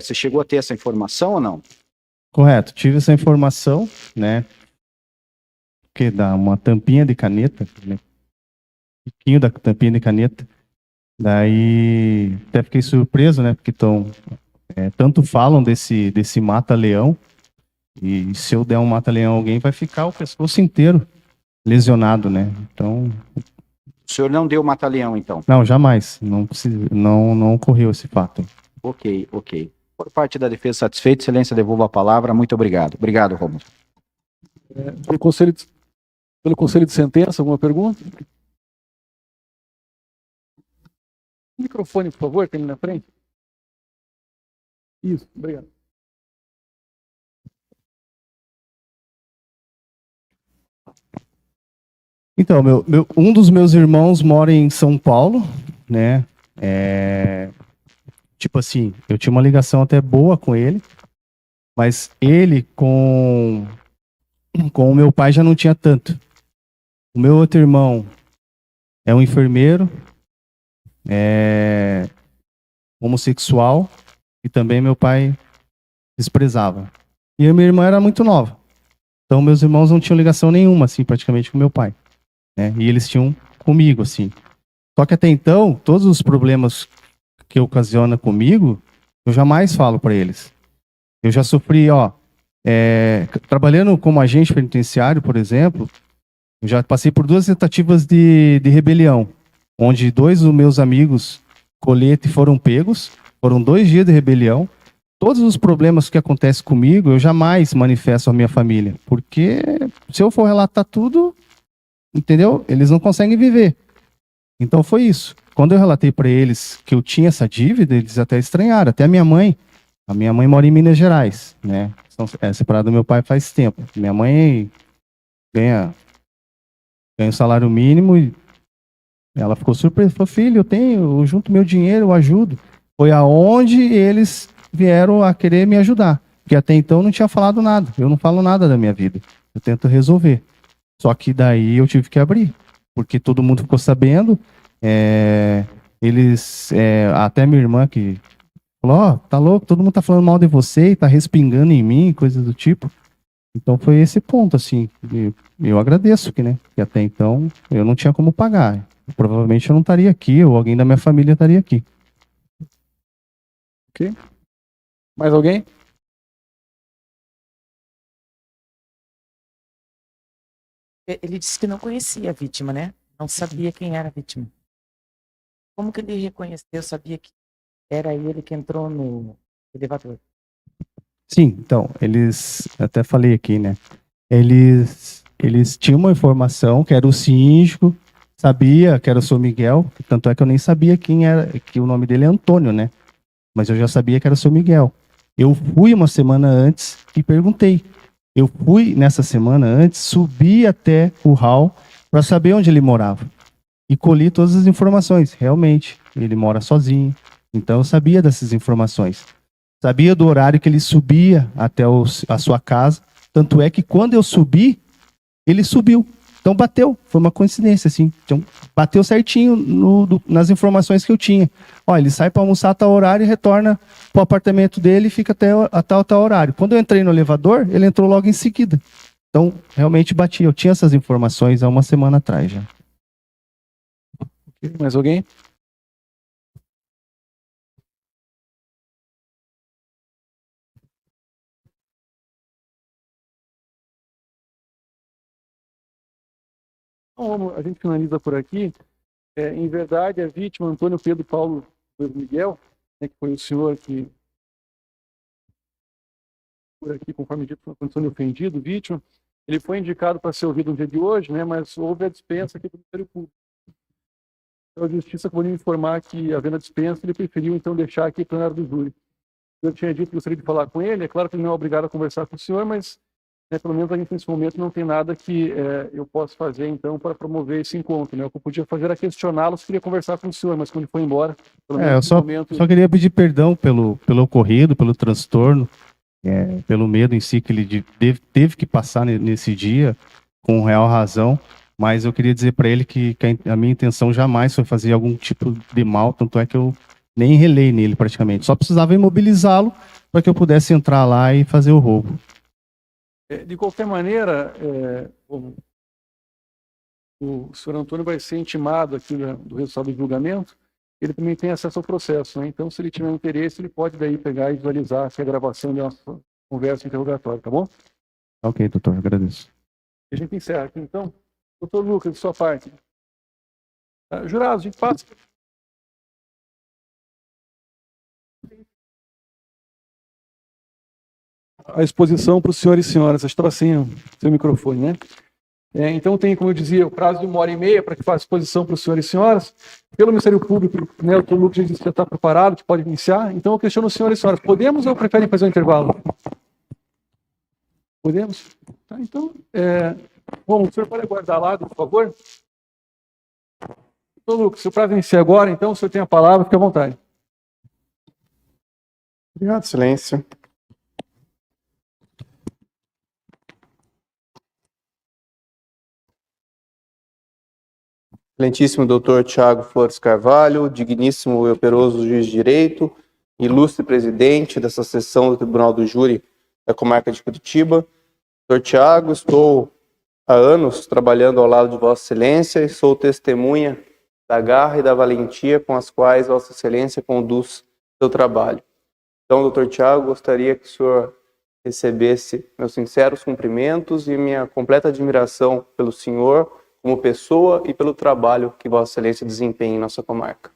Você chegou a ter essa informação ou não? Correto, tive essa informação, né? Que dá uma tampinha de caneta, né? Piquinho da tampinha de caneta. Daí até fiquei surpreso, né? Porque tanto falam desse mata-leão, e se eu der um mata-leão a alguém, vai ficar o pescoço inteiro lesionado, né? Então. O senhor não deu mata-leão, então? Não, jamais. Não ocorreu esse fato. Ok. Por parte da defesa satisfeita, excelência, devolvo a palavra. Muito obrigado. Obrigado, Romulo. Pelo conselho de sentença, alguma pergunta? O microfone, por favor, tem ali na frente. Isso, obrigado. Então, um dos meus irmãos mora em São Paulo, né? Tipo assim, eu tinha uma ligação até boa com ele, mas ele com o meu pai já não tinha tanto. O meu outro irmão é um enfermeiro, homossexual, e também meu pai desprezava. E a minha irmã era muito nova. Então, meus irmãos não tinham ligação nenhuma, assim, praticamente com meu pai, né? E eles tinham comigo, assim. Só que até então, todos os problemas que ocasiona comigo, eu jamais falo para eles. Eu já sofri, trabalhando como agente penitenciário, por exemplo, eu já passei por 2 tentativas de rebelião, onde 2 dos meus amigos, colete, foram pegos, foram 2 dias de rebelião. Todos os problemas que acontecem comigo, eu jamais manifesto à minha família, porque se eu for relatar tudo, entendeu? Eles não conseguem viver. Então foi isso. Quando eu relatei para eles que eu tinha essa dívida, eles até estranharam. Até a minha mãe mora em Minas Gerais, né? Separada do meu pai faz tempo. Minha mãe ganha o salário mínimo e ela ficou surpresa. Falou, filho, eu junto meu dinheiro, eu ajudo. Foi aonde eles vieram a querer me ajudar. Porque até então eu não tinha falado nada. Eu não falo nada da minha vida. Eu tento resolver. Só que daí eu tive que abrir. Porque todo mundo ficou sabendo. Até minha irmã que falou, tá louco, todo mundo tá falando mal de você e tá respingando em mim, coisas do tipo. Então foi esse ponto, assim, eu agradeço que, né, que até então eu não tinha como pagar. Provavelmente eu não estaria aqui, ou alguém da minha família estaria aqui. Ok. Mais alguém? Ele disse que não conhecia a vítima, né? Não sabia quem era a vítima. Como que ele reconheceu, sabia que era ele que entrou no elevador? Sim, então, até falei aqui, né, eles tinham uma informação que era o síndico, sabia que era o seu Miguel, tanto é que eu nem sabia quem era, que o nome dele é Antônio, né, mas eu já sabia que era o seu Miguel. Eu fui uma semana antes e perguntei. Eu fui nessa semana antes, subi até o hall para saber onde ele morava. E colhi todas as informações. Realmente, ele mora sozinho. Então eu sabia dessas informações. Sabia do horário que ele subia até a sua casa. Tanto é que quando eu subi, ele subiu. Então bateu. Foi uma coincidência, assim. Então bateu certinho nas informações que eu tinha. Ó, ele sai para almoçar a tal horário e retorna para o apartamento dele e fica até tal horário. Quando eu entrei no elevador, ele entrou logo em seguida. Então, realmente bati. Eu tinha essas informações há uma semana atrás já. Mais alguém? Então, a gente finaliza por aqui. Em verdade, a vítima, Antônio Pedro Paulo Miguel, né, que foi o senhor que por aqui, conforme dito, na condição de ofendido, vítima, ele foi indicado para ser ouvido no dia de hoje, né, mas houve a dispensa aqui do Ministério Público. Então, a Justiça acabou de me informar que, havendo a dispensa, ele preferiu, então, deixar aqui o plenário do júri. Eu tinha dito que gostaria de falar com ele, é claro que ele não é obrigado a conversar com o senhor, mas, né, pelo menos a gente, nesse momento, não tem nada que eu possa fazer, então, para promover esse encontro, né? O que eu podia fazer era questioná-lo se queria conversar com o senhor, mas quando ele foi embora, pelo menos Eu nesse momento... só queria pedir perdão pelo ocorrido, pelo transtorno, pelo medo em si que ele teve que passar nesse dia, com real razão, mas eu queria dizer para ele que a minha intenção jamais foi fazer algum tipo de mal, tanto é que eu nem relei nele praticamente, só precisava imobilizá-lo para que eu pudesse entrar lá e fazer o roubo. De qualquer maneira, o senhor Antônio vai ser intimado aqui do resultado do julgamento, ele também tem acesso ao processo, né? Então, se ele tiver interesse, ele pode daí pegar e visualizar a gravação da nossa conversa interrogatória, tá bom? Ok, doutor, agradeço. A gente encerra aqui, então. Doutor Lucas, de sua parte. Jurados, a gente passa... a exposição para os senhores e senhoras. Estava sem o seu microfone, né? Então tem, como eu dizia, o prazo de 1h30 para que faça a exposição para os senhores e senhoras. Pelo Ministério Público, né, o doutor Lucas já disse que já está preparado, que pode iniciar. Então eu questiono os senhores e senhoras, podemos ou preferem fazer um intervalo? Podemos? Tá, então, bom, o senhor pode aguardar lá, por favor? Doutor Lucas, se o prazo iniciar agora, então o senhor tem a palavra, fique à vontade. Obrigado, silêncio. Excelentíssimo doutor Tiago Flores Carvalho, digníssimo e operoso juiz de direito, ilustre presidente dessa sessão do Tribunal do Júri da Comarca de Curitiba. Doutor Tiago, estou há anos trabalhando ao lado de Vossa Excelência e sou testemunha da garra e da valentia com as quais Vossa Excelência conduz seu trabalho. Então, doutor Tiago, gostaria que o senhor recebesse meus sinceros cumprimentos e minha completa admiração pelo senhor como pessoa e pelo trabalho que Vossa Excelência desempenha em nossa comarca.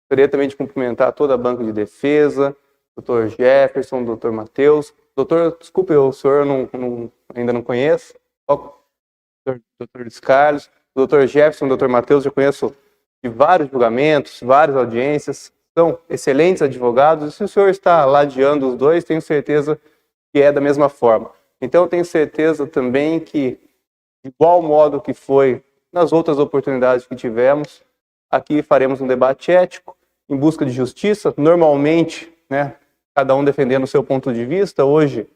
Gostaria também de cumprimentar toda a banca de defesa, Dr. Jefferson, Dr. Matheus. Doutor, desculpe, o senhor ainda não conheço. Dr. Luiz Carlos, Dr. Jefferson, Dr. Matheus, eu conheço de vários julgamentos, várias audiências. São excelentes advogados. E se o senhor está ladeando os dois, tenho certeza que é da mesma forma. Então, eu tenho certeza também que, de igual modo que foi nas outras oportunidades que tivemos, aqui faremos um debate ético, em busca de justiça, normalmente, né, cada um defendendo o seu ponto de vista, hoje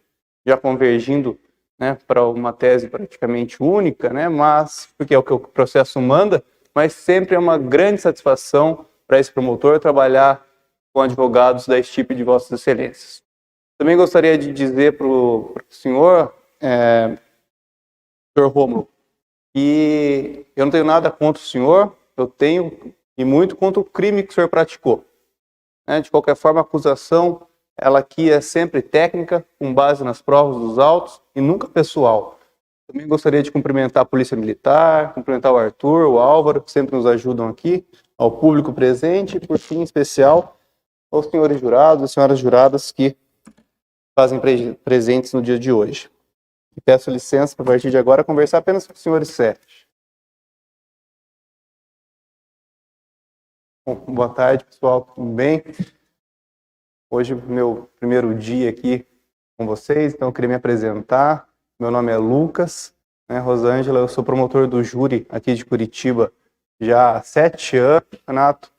já convergindo, né, para uma tese praticamente única, né, mas, porque é o que o processo manda, mas sempre é uma grande satisfação para esse promotor trabalhar com advogados da equipe de Vossas Excelências. Também gostaria de dizer para o senhor, senhor Rômulo, que eu não tenho nada contra o senhor, eu tenho e muito contra o crime que o senhor praticou. De qualquer forma, a acusação, ela aqui é sempre técnica, com base nas provas dos autos e nunca pessoal. Também gostaria de cumprimentar a Polícia Militar, cumprimentar o Arthur, o Álvaro, que sempre nos ajudam aqui, ao público presente e, por fim, em especial, aos senhores jurados e senhoras juradas que fazem presentes no dia de hoje. E peço licença para, a partir de agora, conversar apenas com os senhores sérios. Bom, boa tarde, pessoal, tudo bem? Hoje é o meu primeiro dia aqui com vocês, então eu queria me apresentar. Meu nome é Lucas, né, Rosângela, eu sou promotor do júri aqui de Curitiba já há 7 anos, Renato.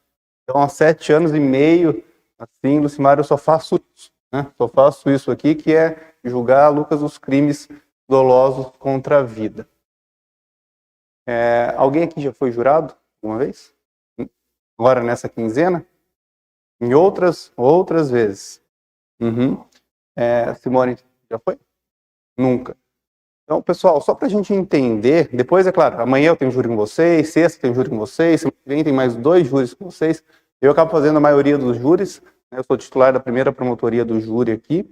Então, há 7 anos e meio, assim, Lucimar, eu só faço isso, né? Só faço isso aqui, que é julgar, Lucas, os crimes dolosos contra a vida. Alguém aqui já foi jurado alguma vez? Agora nessa quinzena? Em outras vezes. Simone, já foi? Nunca. Então, pessoal, só para a gente entender, depois, é claro, amanhã eu tenho júri com vocês, sexta eu tenho júri com vocês, semana que vem tem mais 2 júris com vocês. Eu acabo fazendo a maioria dos júris, né? Eu sou titular da primeira promotoria do júri aqui.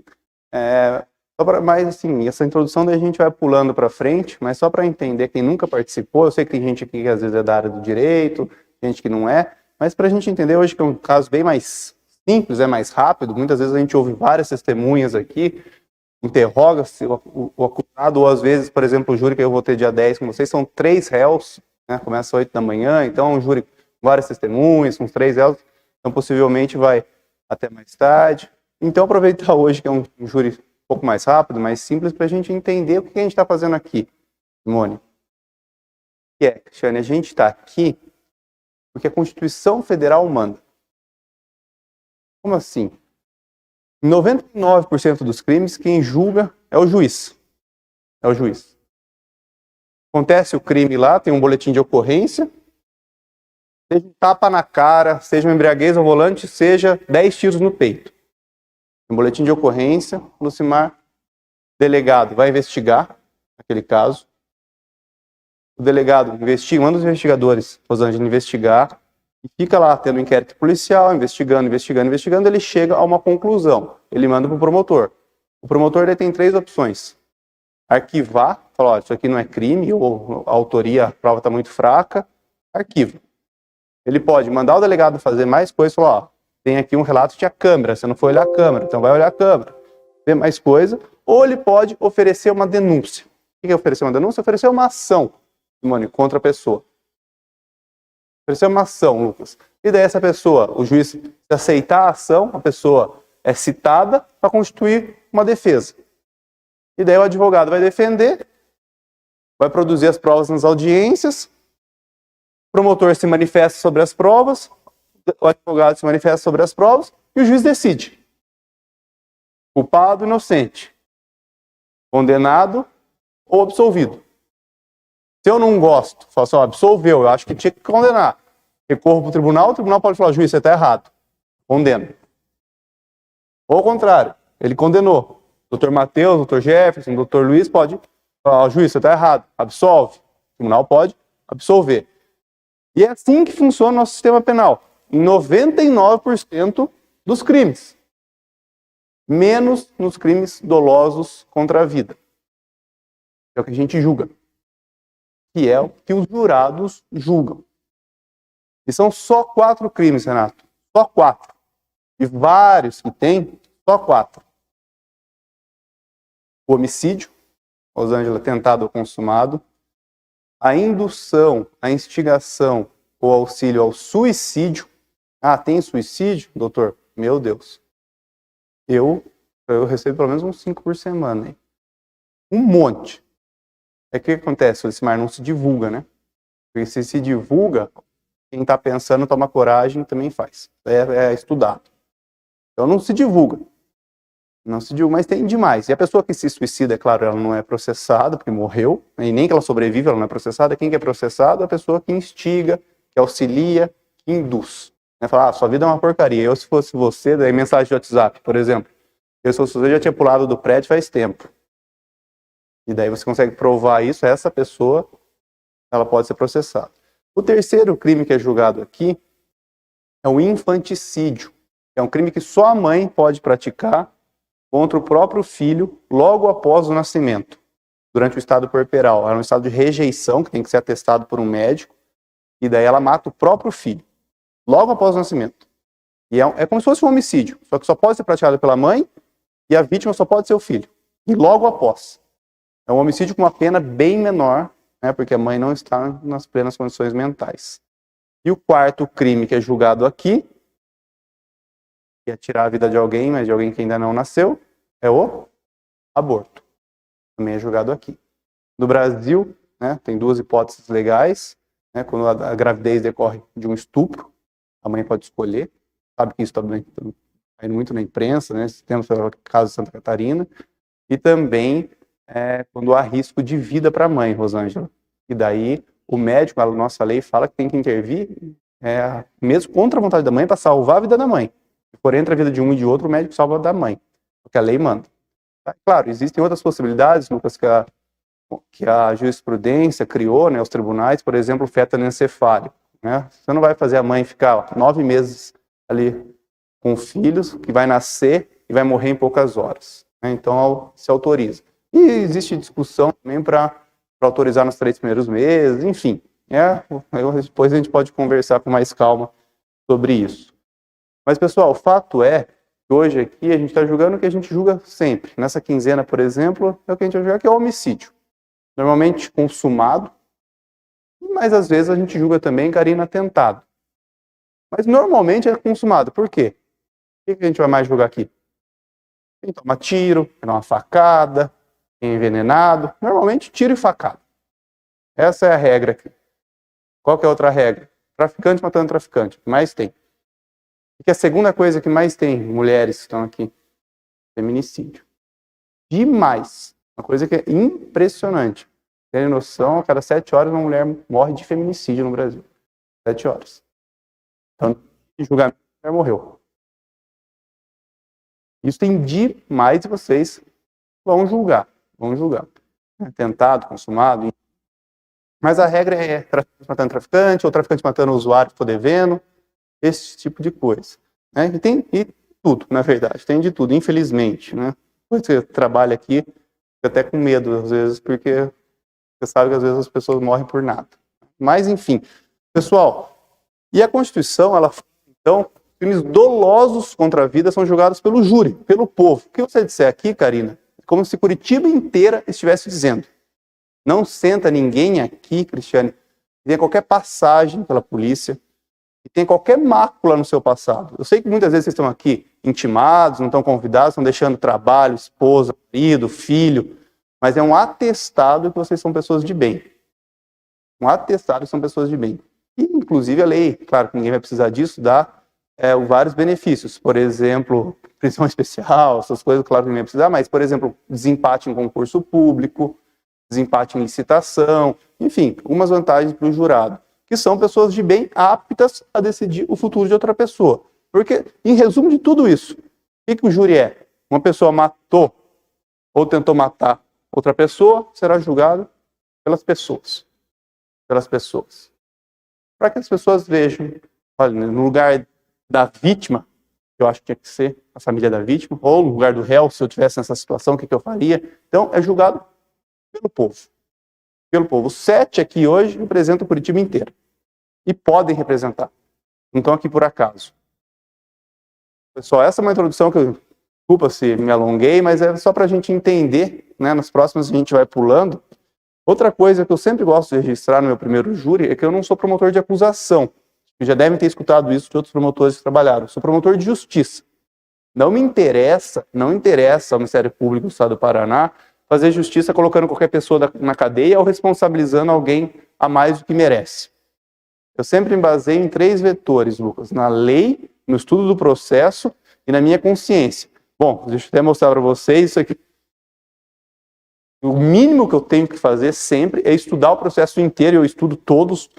Mas, assim, essa introdução daí a gente vai pulando para frente, mas só para entender quem nunca participou, eu sei que tem gente aqui que às vezes é da área do direito, gente que não é, mas para a gente entender hoje que é um caso bem mais simples, é mais rápido. Muitas vezes a gente ouve várias testemunhas aqui, interroga-se o acusado, ou às vezes, por exemplo, o júri que eu vou ter dia 10 com vocês, são 3 réus, né? Começa às 8 da manhã, então é um júri com várias testemunhas, com 3 réus, então possivelmente vai até mais tarde. Então aproveitar hoje que é um júri um pouco mais rápido, mais simples, para a gente entender o que a gente está fazendo aqui, Simone. Que é, Cristiane, a gente está aqui porque a Constituição Federal manda. Como assim? Em 99% dos crimes, quem julga é o juiz. É o juiz. Acontece o crime lá, tem um boletim de ocorrência, seja um tapa na cara, seja uma embriaguez ao volante, seja 10 tiros no peito. Um boletim de ocorrência, Lucimar, delegado vai investigar aquele caso. O delegado investiga, manda os investigadores, Rosângela, investigar, e fica lá tendo inquérito policial, investigando, ele chega a uma conclusão. Ele manda para o promotor. O promotor ele tem 3 opções. Arquivar, falar, isso aqui não é crime, ou a autoria, a prova está muito fraca, arquiva. Ele pode mandar o delegado fazer mais coisas, falar, ó, tem aqui um relato de a câmera, você não foi olhar a câmera, então vai olhar a câmera, ver mais coisa, ou ele pode oferecer uma denúncia. O que é oferecer uma denúncia? Oferecer uma ação, Simone, contra a pessoa. Oferecer uma ação, Lucas. E daí essa pessoa, o juiz, se aceitar a ação, a pessoa é citada para constituir uma defesa. E daí o advogado vai defender, vai produzir as provas nas audiências, o promotor se manifesta sobre as provas, o advogado se manifesta sobre as provas e o juiz decide. Culpado ou inocente. Condenado ou absolvido. Se eu não gosto, falo assim, ó, absolveu, eu acho que tinha que condenar. Recorro para o tribunal pode falar, juiz, você está errado. Condena. Ou ao contrário, ele condenou. Dr. Matheus, Dr. Jefferson, Dr. Luiz pode falar, juiz, você está errado. Absolve. O tribunal pode absolver. E é assim que funciona o nosso sistema penal. Em 99% dos crimes. Menos nos crimes dolosos contra a vida. É o que a gente julga. Que é o que os jurados julgam. E são só 4 crimes, Renato. Só 4. E vários que tem, só 4. O homicídio, Rosângela, tentado ou consumado. A indução, a instigação ou auxílio ao suicídio. Ah, tem suicídio, doutor? Meu Deus. Eu recebo pelo menos uns 5 por semana. Hein? Um monte. É que o que acontece? O Lucimar não se divulga, né? Porque se divulga, quem está pensando toma coragem também faz. É estudado. Então não se divulga. Não se divulga, mas tem demais. E a pessoa que se suicida, é claro, ela não é processada, porque morreu, e nem que ela sobrevive, ela não é processada. Quem que é processado é a pessoa que instiga, que auxilia, que induz. Né? Fala, sua vida é uma porcaria. Eu, se fosse você, daí mensagem de WhatsApp, por exemplo. Eu, se fosse você, já tinha pulado do prédio faz tempo. E daí você consegue provar isso, essa pessoa, ela pode ser processada. O terceiro crime que é julgado aqui é o infanticídio. É um crime que só a mãe pode praticar contra o próprio filho logo após o nascimento, durante o estado puerperal. É um estado de rejeição, que tem que ser atestado por um médico, e daí ela mata o próprio filho, logo após o nascimento. E é como se fosse um homicídio, só que só pode ser praticado pela mãe, e a vítima só pode ser o filho. E logo após. É um homicídio com uma pena bem menor, né, porque a mãe não está nas plenas condições mentais. E o quarto crime que é julgado aqui, que é tirar a vida de alguém, mas de alguém que ainda não nasceu, é o aborto. Também é julgado aqui. No Brasil, né, tem 2 hipóteses legais. Né, quando a gravidez decorre de um estupro, a mãe pode escolher. Sabe que isso está indo muito na imprensa, né? Temos o caso de Santa Catarina. E também quando há risco de vida para a mãe, Rosângela. E daí o médico, a nossa lei fala que tem que intervir mesmo contra a vontade da mãe para salvar a vida da mãe. Se for entre a vida de um e de outro, o médico salva a da mãe. Porque a lei manda. Tá? Claro, existem outras possibilidades, Lucas, que a jurisprudência criou, né, os tribunais, por exemplo, o feto anencefálico. Né? Você não vai fazer a mãe ficar 9 meses ali com filhos, que vai nascer e vai morrer em poucas horas. Né? Então, se autoriza. E existe discussão também para autorizar nos 3 primeiros meses, enfim. Depois a gente pode conversar com mais calma sobre isso. Mas, pessoal, o fato é que hoje aqui a gente está julgando o que a gente julga sempre. Nessa quinzena, por exemplo, é o que a gente vai julgar, que é o homicídio. Normalmente consumado, mas às vezes a gente julga também, Karina, atentado. Mas normalmente é consumado. Por quê? O que a gente vai mais julgar aqui? Quem toma tiro, quem dá uma facada, quem é envenenado. Normalmente, tiro e facada. Essa é a regra aqui. Qual que é a outra regra? Traficante matando traficante. O que mais tem? O que é a segunda coisa que mais tem, mulheres que estão aqui? Feminicídio. Demais. Uma coisa que é impressionante. Tem noção, a cada 7 horas uma mulher morre de feminicídio no Brasil. 7 horas. Então, em julgamento, a mulher morreu. Isso tem demais e vocês vão julgar. Vão julgar. Atentado, consumado. Mas a regra é traficante matando traficante, ou traficante matando o usuário que for devendo. Esse tipo de coisa. Né? E tem tudo, na verdade. Tem de tudo, infelizmente. Né? Você trabalha aqui, fica até com medo, às vezes, porque você sabe que às vezes as pessoas morrem por nada. Mas, enfim. Pessoal, e a Constituição, ela fala, então, crimes dolosos contra a vida são julgados pelo júri, pelo povo. O que você disser aqui, Karina, é como se Curitiba inteira estivesse dizendo. Não senta ninguém aqui, Cristiane, que tenha qualquer passagem pela polícia, que tenha qualquer mácula no seu passado. Eu sei que muitas vezes vocês estão aqui intimados, não estão convidados, estão deixando trabalho, esposa, marido, filho, mas é um atestado que vocês são pessoas de bem. Um atestado que são pessoas de bem. E, inclusive, a lei, claro que ninguém vai precisar disso, dá vários benefícios. Por exemplo, prisão especial, essas coisas, claro que ninguém vai precisar, mas, por exemplo, desempate em concurso público, desempate em licitação, enfim, algumas vantagens para o jurado, que são pessoas de bem aptas a decidir o futuro de outra pessoa. Porque, em resumo de tudo isso, o que o júri é? Uma pessoa matou ou tentou matar outra pessoa, será julgado pelas pessoas. Pelas pessoas. Para que as pessoas vejam, olha, no lugar da vítima, que eu acho que tinha que ser a família da vítima, ou no lugar do réu, se eu tivesse nessa situação, o que eu faria? Então, é julgado pelo povo. Pelo povo. Os 7 aqui hoje representam Curitiba inteira. E podem representar. Não estão aqui por acaso. Pessoal, essa é uma introdução que eu, desculpa se me alonguei, mas é só para a gente entender, né? Nas próximas a gente vai pulando. Outra coisa que eu sempre gosto de registrar no meu primeiro júri é que eu não sou promotor de acusação. Vocês já devem ter escutado isso de outros promotores que trabalharam. Eu sou promotor de justiça. Não interessa ao Ministério Público do Estado do Paraná fazer justiça colocando qualquer pessoa na cadeia ou responsabilizando alguém a mais do que merece. Eu sempre me baseio em 3 vetores, Lucas. Na lei, no estudo do processo e na minha consciência. Bom, deixa eu até mostrar para vocês isso aqui. O mínimo que eu tenho que fazer sempre é estudar o processo inteiro. Eu estudo todos.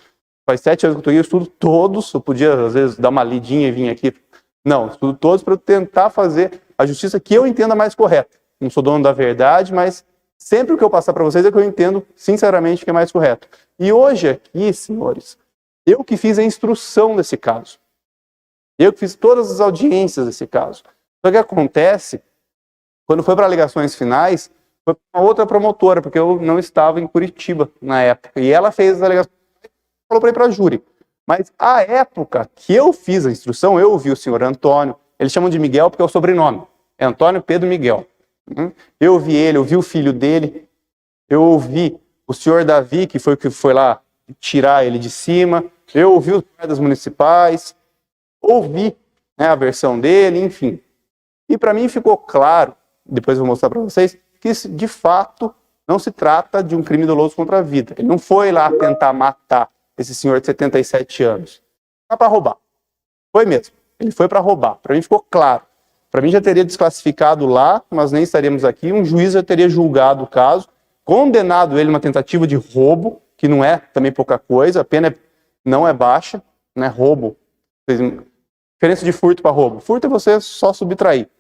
Faz 7 anos que eu estou aqui, eu estudo todos. Eu podia, às vezes, dar uma lidinha e vir aqui. Não, eu estudo todos para eu tentar fazer a justiça que eu entenda mais correta. Não sou dono da verdade, mas sempre o que eu passar para vocês é que eu entendo, sinceramente, que é mais correto. E hoje aqui, senhores, eu que fiz a instrução desse caso. Eu que fiz todas as audiências desse caso. Só que acontece, quando foi para alegações finais, foi para uma outra promotora, porque eu não estava em Curitiba na época. E ela fez as alegações e falou para ir para a júri. Mas a época que eu fiz a instrução, eu ouvi o senhor Antônio, eles chamam de Miguel porque é o sobrenome. É Antônio Pedro Miguel. Eu ouvi ele, eu ouvi o filho dele, eu ouvi o senhor Davi, que foi o que foi lá tirar ele de cima, eu ouvi os guardas municipais, ouvi, né, a versão dele, enfim. E para mim ficou claro, depois eu vou mostrar para vocês, que isso, de fato, não se trata de um crime doloso contra a vida. Ele não foi lá tentar matar esse senhor de 77 anos. Foi para roubar. Foi mesmo. Ele foi para roubar. Para mim ficou claro. Para mim já teria desclassificado lá, nós nem estaríamos aqui, um juiz já teria julgado o caso, condenado ele uma tentativa de roubo, que não é também pouca coisa, a pena não é baixa, né? Roubo. Diferença de furto para roubo. Furto é você só subtrair.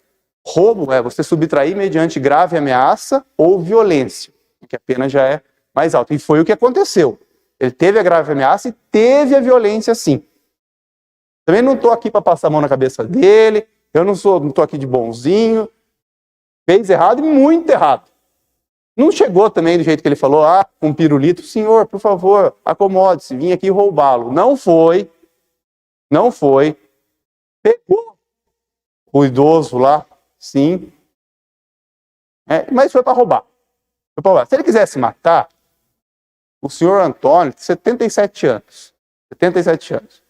Roubo é você subtrair mediante grave ameaça ou violência, que a pena já é mais alta. E foi o que aconteceu. Ele teve a grave ameaça e teve a violência, sim. Também não estou aqui para passar a mão na cabeça dele, eu não estou aqui de bonzinho. Fez errado e muito errado. Não chegou também do jeito que ele falou, um pirulito, senhor, por favor, acomode-se, vim aqui roubá-lo. Não foi. Não foi. Pegou o idoso lá, sim. Mas foi para roubar. Se ele quisesse matar, o senhor Antônio, 77 anos. 77 anos.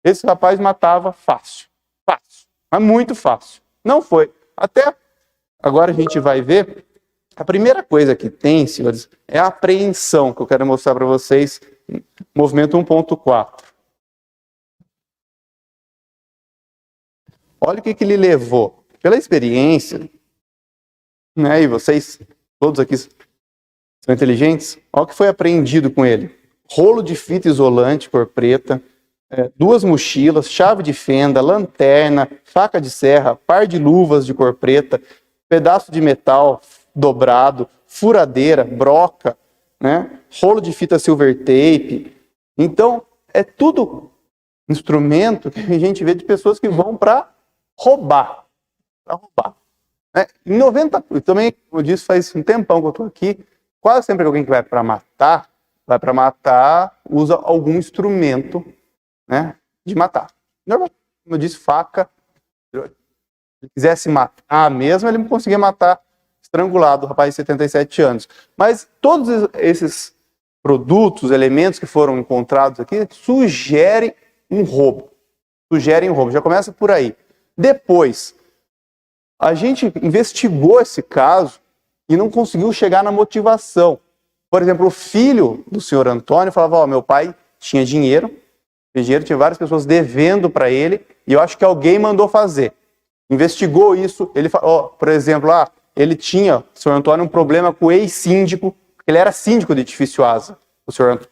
Esse rapaz matava fácil. Fácil. Mas muito fácil. Não foi. Até agora a gente vai ver. A primeira coisa que tem, senhores, é a apreensão, que eu quero mostrar para vocês. Movimento 1.4. Olha o que ele levou. Pela experiência, né, e vocês, todos aqui são inteligentes, olha o que foi apreendido com ele. Rolo de fita isolante, cor preta, 2 mochilas, chave de fenda, lanterna, faca de serra, par de luvas de cor preta, pedaço de metal dobrado, furadeira, broca, né, rolo de fita silver tape. Então, é tudo instrumento que a gente vê de pessoas que vão para roubar. Para roubar. Em 90, também, como eu disse, faz um tempão que eu estou aqui, quase sempre que alguém que vai para matar, usa algum instrumento, né, de matar. Normal, como eu disse, faca. Se ele quisesse matar mesmo, ele não conseguia matar estrangulado, o rapaz de 77 anos. Mas todos esses produtos, elementos que foram encontrados aqui, sugerem um roubo. Sugerem um roubo. Já começa por aí. Depois, a gente investigou esse caso e não conseguiu chegar na motivação. Por exemplo, o filho do senhor Antônio falava, meu pai tinha dinheiro, tinha várias pessoas devendo para ele, e eu acho que alguém mandou fazer. Investigou isso, ele falou, por exemplo, ele tinha, o senhor Antônio, um problema com o ex-síndico, ele era síndico do edifício Asa, o senhor Antônio,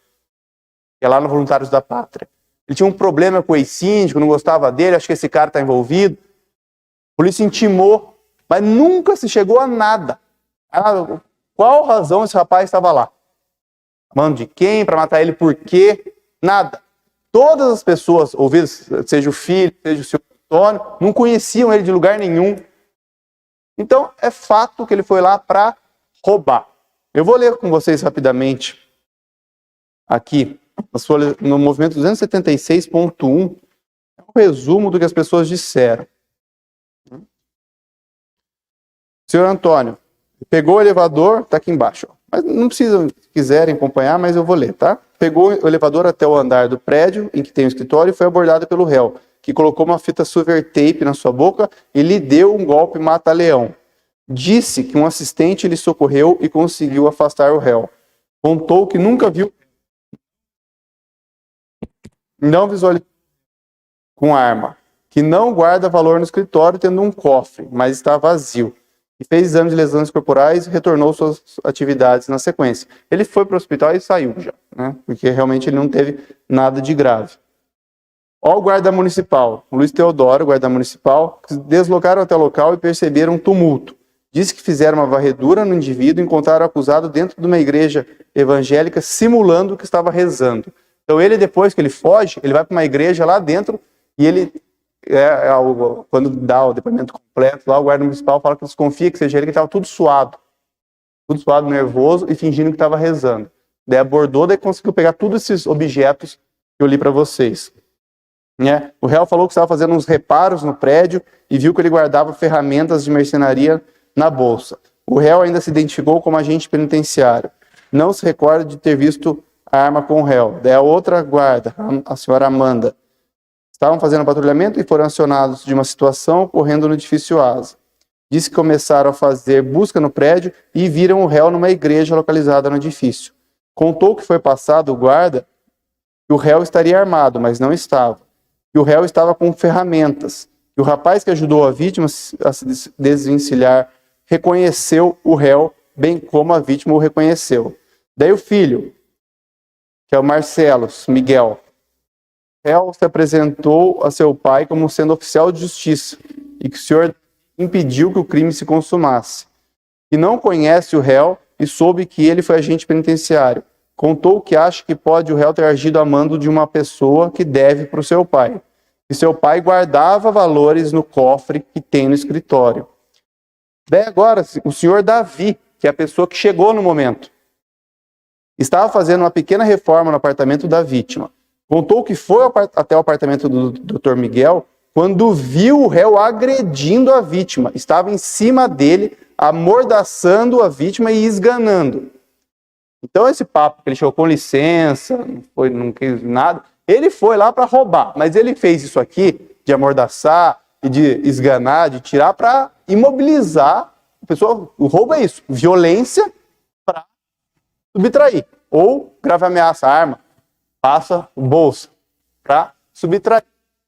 que é lá no Voluntários da Pátria. Ele tinha um problema com o ex-síndico, não gostava dele, acho que esse cara está envolvido. A polícia intimou, mas nunca se chegou a nada. Qual razão esse rapaz estava lá? Mano de quem? Para matar ele por quê? Nada. Todas as pessoas ouvidas, seja o filho, seja o senhor Antônio, não conheciam ele de lugar nenhum. Então, é fato que ele foi lá para roubar. Eu vou ler com vocês rapidamente aqui, no movimento 276.1, é um resumo do que as pessoas disseram. Senhor Antônio, pegou o elevador, está aqui embaixo. Mas não precisam, se quiserem acompanhar, mas eu vou ler, tá? Pegou o elevador até o andar do prédio em que tem o escritório e foi abordado pelo réu, que colocou uma fita silver tape na sua boca e lhe deu um golpe mata-leão. Disse que um assistente lhe socorreu e conseguiu afastar o réu. Contou que nunca viu, não visualizou com arma, que não guarda valor no escritório tendo um cofre, mas está vazio. E fez exames de lesões corporais e retornou suas atividades na sequência. Ele foi para o hospital e saiu já, né? Porque realmente ele não teve nada de grave. Ó, o guarda municipal, o Luiz Teodoro, guarda municipal, deslocaram até o local e perceberam um tumulto. Disse que fizeram uma varredura no indivíduo e encontraram o acusado dentro de uma igreja evangélica simulando que estava rezando. Então ele, depois que ele foge, ele vai para uma igreja lá dentro e ele, quando dá o depoimento completo, lá o guarda municipal fala que desconfia que seja ele, que estava tudo suado, nervoso e fingindo que estava rezando. Daí abordou, daí conseguiu pegar todos esses objetos que eu li para vocês. O réu falou que estava fazendo uns reparos no prédio e viu que ele guardava ferramentas de mercenaria na bolsa. O réu ainda se identificou como agente penitenciário. Não se recorda de ter visto a arma com o réu. Daí a outra guarda, a senhora Amanda, estavam fazendo patrulhamento e foram acionados de uma situação ocorrendo no edifício Asa. Disse que começaram a fazer busca no prédio e viram o réu numa igreja localizada no edifício. Contou que foi passado o guarda que o réu estaria armado, mas não estava. Que o réu estava com ferramentas. E o rapaz que ajudou a vítima a se desvencilhar reconheceu o réu, bem como a vítima o reconheceu. Daí o filho, que é o Marcelo Miguel, o réu se apresentou a seu pai como sendo oficial de justiça e que o senhor impediu que o crime se consumasse. E não conhece o réu e soube que ele foi agente penitenciário. Contou que acha que pode o réu ter agido a mando de uma pessoa que deve para o seu pai. E seu pai guardava valores no cofre que tem no escritório. Daí agora, o senhor Davi, que é a pessoa que chegou no momento, estava fazendo uma pequena reforma no apartamento da vítima. Contou que foi até o apartamento do Dr. Miguel quando viu o réu agredindo a vítima. Estava em cima dele, amordaçando a vítima e esganando. Então esse papo que ele chegou com licença, não quis nada, ele foi lá para roubar, mas ele fez isso aqui de amordaçar e de esganar, de tirar para imobilizar. A pessoa, o roubo é isso, violência para subtrair, ou grave ameaça, arma, passa o bolso para subtrair.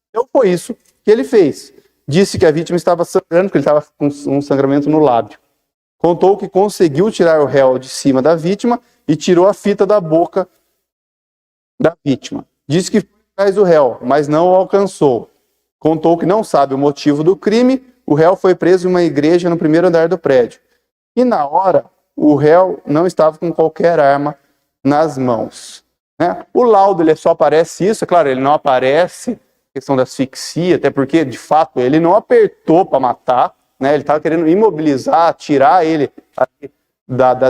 Então foi isso que ele fez. Disse que a vítima estava sangrando, porque ele estava com um sangramento no lábio. Contou que conseguiu tirar o réu de cima da vítima e tirou a fita da boca da vítima. Disse que foi atrás do réu, mas não o alcançou. Contou que não sabe o motivo do crime. O réu foi preso em uma igreja no primeiro andar do prédio. E na hora, o réu não estava com qualquer arma nas mãos. Né? O laudo ele só aparece isso, é claro, ele não aparece questão da asfixia, até porque, de fato, ele não apertou para matar, né? Ele estava querendo imobilizar, tirar ele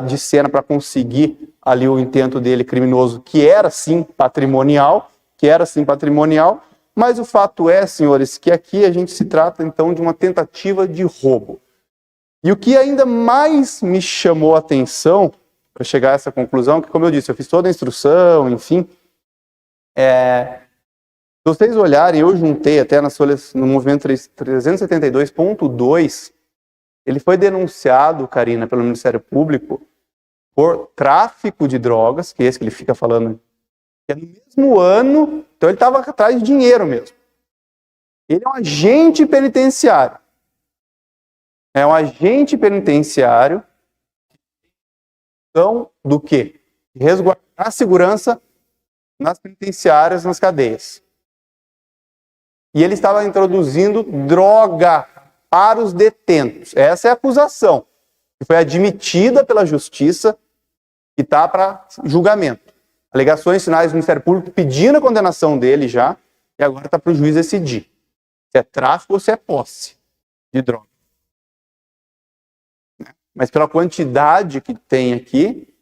de cena para conseguir ali o intento dele criminoso, que era sim patrimonial, mas o fato é, senhores, que aqui a gente se trata então de uma tentativa de roubo. E o que ainda mais me chamou a atenção para chegar a essa conclusão, que como eu disse, eu fiz toda a instrução, enfim, se vocês olharem, eu juntei até no movimento 372.2, ele foi denunciado, Karina, pelo Ministério Público, por tráfico de drogas, que é esse que ele fica falando, que é no mesmo ano, então ele estava atrás de dinheiro mesmo. Ele é um agente penitenciário. É um agente penitenciário, então, do quê? Resguardar a segurança nas penitenciárias, nas cadeias. E ele estava introduzindo droga para os detentos. Essa é a acusação, que foi admitida pela Justiça e está para julgamento. Alegações finais do Ministério Público pedindo a condenação dele já, e agora está para o juiz decidir se é tráfico ou se é posse de droga. Mas pela quantidade que tem aqui,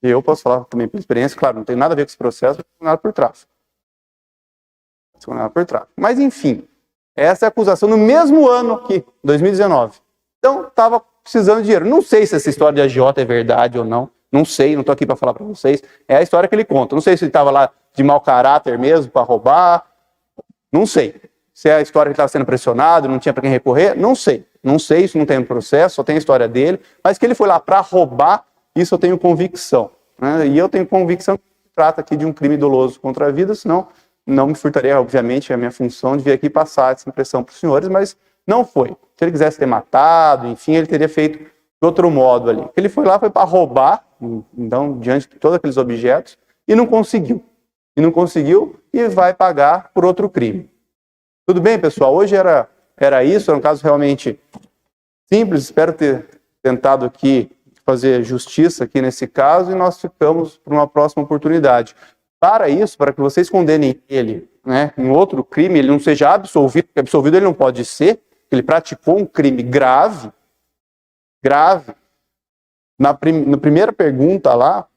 eu posso falar também por experiência, claro, não tem nada a ver com esse processo, não nada por tráfico. Mas enfim, essa é a acusação no mesmo ano aqui, 2019. Então, estava precisando de dinheiro. Não sei se essa história de agiota é verdade ou não. Não sei, não estou aqui para falar para vocês. É a história que ele conta. Não sei se ele estava lá de mau caráter mesmo, para roubar. Não sei. Se é a história que ele estava sendo pressionado, não tinha para quem recorrer. Não sei. Não sei, isso não tem no processo, só tem a história dele. Mas que ele foi lá para roubar, isso eu tenho convicção. Né? E eu tenho convicção que se trata aqui de um crime doloso contra a vida, senão não me furtaria, obviamente, é a minha função de vir aqui passar essa impressão para os senhores, mas não foi. Se ele quisesse ter matado, enfim, ele teria feito de outro modo ali. Ele foi lá, foi para roubar, então, diante de todos aqueles objetos, e não conseguiu. E vai pagar por outro crime. Tudo bem, pessoal? Hoje era isso, era um caso realmente simples, espero ter tentado aqui fazer justiça aqui nesse caso, e nós ficamos para uma próxima oportunidade. Para isso, para que vocês condenem ele, né, em outro crime, ele não seja absolvido, porque absolvido ele não pode ser, ele praticou um crime grave. Na primeira pergunta lá,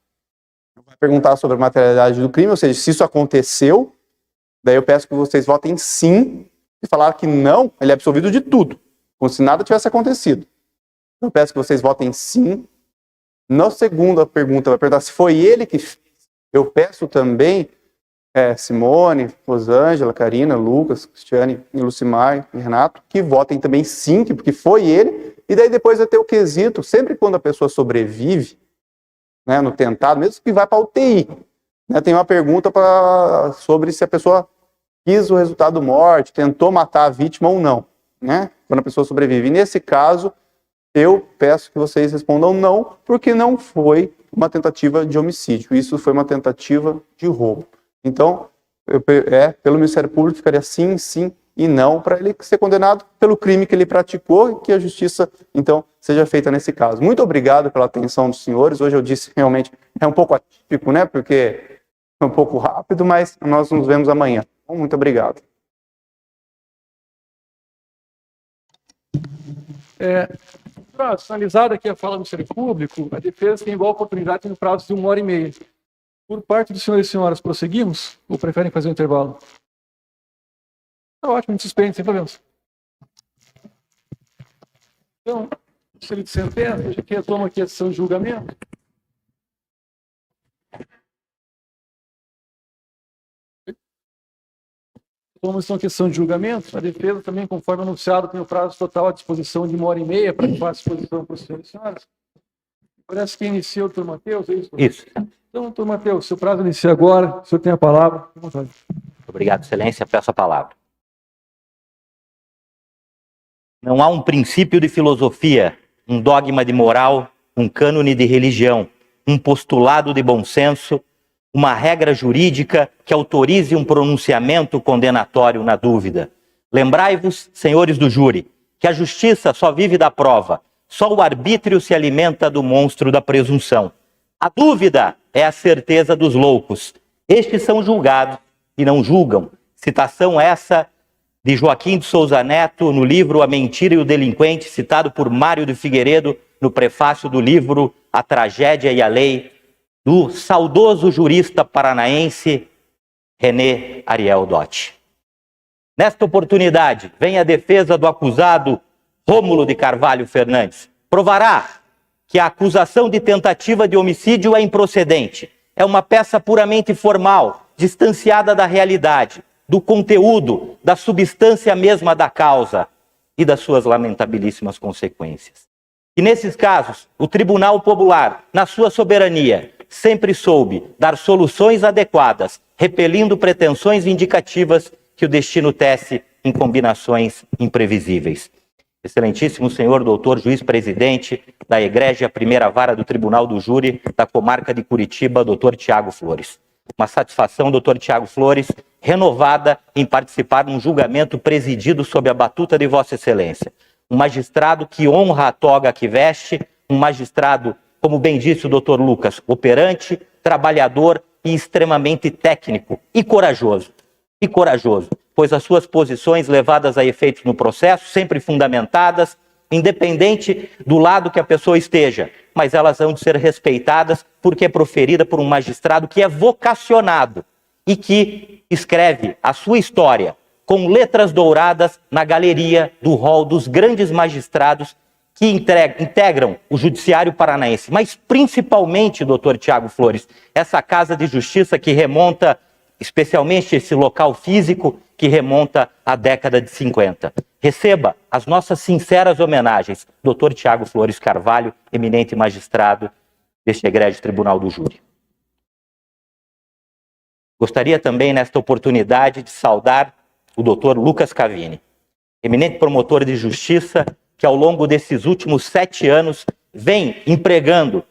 vai perguntar sobre a materialidade do crime, ou seja, se isso aconteceu, daí eu peço que vocês votem sim, e falar que não, ele é absolvido de tudo, como se nada tivesse acontecido. Eu peço que vocês votem sim. Na segunda pergunta, vai perguntar se foi ele que fez. Eu peço também, Simone, Rosângela, Karina, Lucas, Cristiane, Lucimar e Renato, que votem também sim, porque foi ele, e daí depois vai ter o quesito, sempre quando a pessoa sobrevive, né, no tentado, mesmo que vai para a UTI, né, tem uma pergunta sobre se a pessoa quis o resultado morte, tentou matar a vítima ou não, né, quando a pessoa sobrevive. E nesse caso, eu peço que vocês respondam não, porque não foi uma tentativa de homicídio. Isso foi uma tentativa de roubo. Então, pelo Ministério Público, ficaria sim, sim e não, para ele ser condenado pelo crime que ele praticou e que a justiça, então, seja feita nesse caso. Muito obrigado pela atenção dos senhores. Hoje eu disse, realmente, é um pouco atípico, né, porque é um pouco rápido, mas nós nos vemos amanhã. Muito obrigado. Finalizada aqui a fala do Ministério Público, a defesa tem igual oportunidade no prazo de 1h30. Por parte dos senhores e senhoras, prosseguimos? Ou preferem fazer um intervalo? Tá ótimo, a gente suspende, sem problemas. Então, se ele de sentença, a gente retoma aqui a sessão de julgamento. Tomamos então a questão de julgamento. A defesa também, conforme anunciado, tem o prazo total à disposição de 1h30 para que faça exposição para os senhores e senhoras. Parece que inicia o doutor Matheus, é isso? Isso. Então, doutor Matheus, seu prazo inicia agora. O senhor tem a palavra. Obrigado, excelência. Peço a palavra. Não há um princípio de filosofia, um dogma de moral, um cânone de religião, um postulado de bom senso, uma regra jurídica que autorize um pronunciamento condenatório na dúvida. Lembrai-vos, senhores do júri, que a justiça só vive da prova, só o arbítrio se alimenta do monstro da presunção. A dúvida é a certeza dos loucos. Estes são julgados e não julgam. Citação essa de Joaquim de Souza Neto no livro A Mentira e o Delinquente, citado por Mário de Figueiredo no prefácio do livro A Tragédia e a Lei, do saudoso jurista paranaense René Ariel Dotti. Nesta oportunidade, vem a defesa do acusado Rômulo de Carvalho Fernandes. Provará que a acusação de tentativa de homicídio é improcedente. É uma peça puramente formal, distanciada da realidade, do conteúdo, da substância mesma da causa e das suas lamentabilíssimas consequências. E nesses casos, o Tribunal Popular, na sua soberania, sempre soube dar soluções adequadas, repelindo pretensões vindicativas que o destino tece em combinações imprevisíveis. Excelentíssimo senhor doutor juiz presidente da Egrégia Primeira Vara do Tribunal do Júri da Comarca de Curitiba, doutor Tiago Flores. Uma satisfação, doutor Tiago Flores, renovada em participar de um julgamento presidido sob a batuta de Vossa Excelência. Um magistrado que honra a toga que veste, um magistrado, como bem disse o doutor Lucas, operante, trabalhador e extremamente técnico e corajoso. Pois as suas posições levadas a efeitos no processo, sempre fundamentadas, independente do lado que a pessoa esteja, mas elas hão de ser respeitadas porque é proferida por um magistrado que é vocacionado e que escreve a sua história com letras douradas na galeria do rol dos grandes magistrados que integram o judiciário paranaense, mas principalmente, doutor Tiago Flores, essa casa de justiça que remonta, especialmente esse local físico, que remonta à década de 50. Receba as nossas sinceras homenagens, doutor Tiago Flores Carvalho, eminente magistrado deste egrégio Tribunal do Júri. Gostaria também, nesta oportunidade, de saudar o doutor Lucas Cavini, eminente promotor de justiça, que ao longo desses últimos 7 anos vem empregando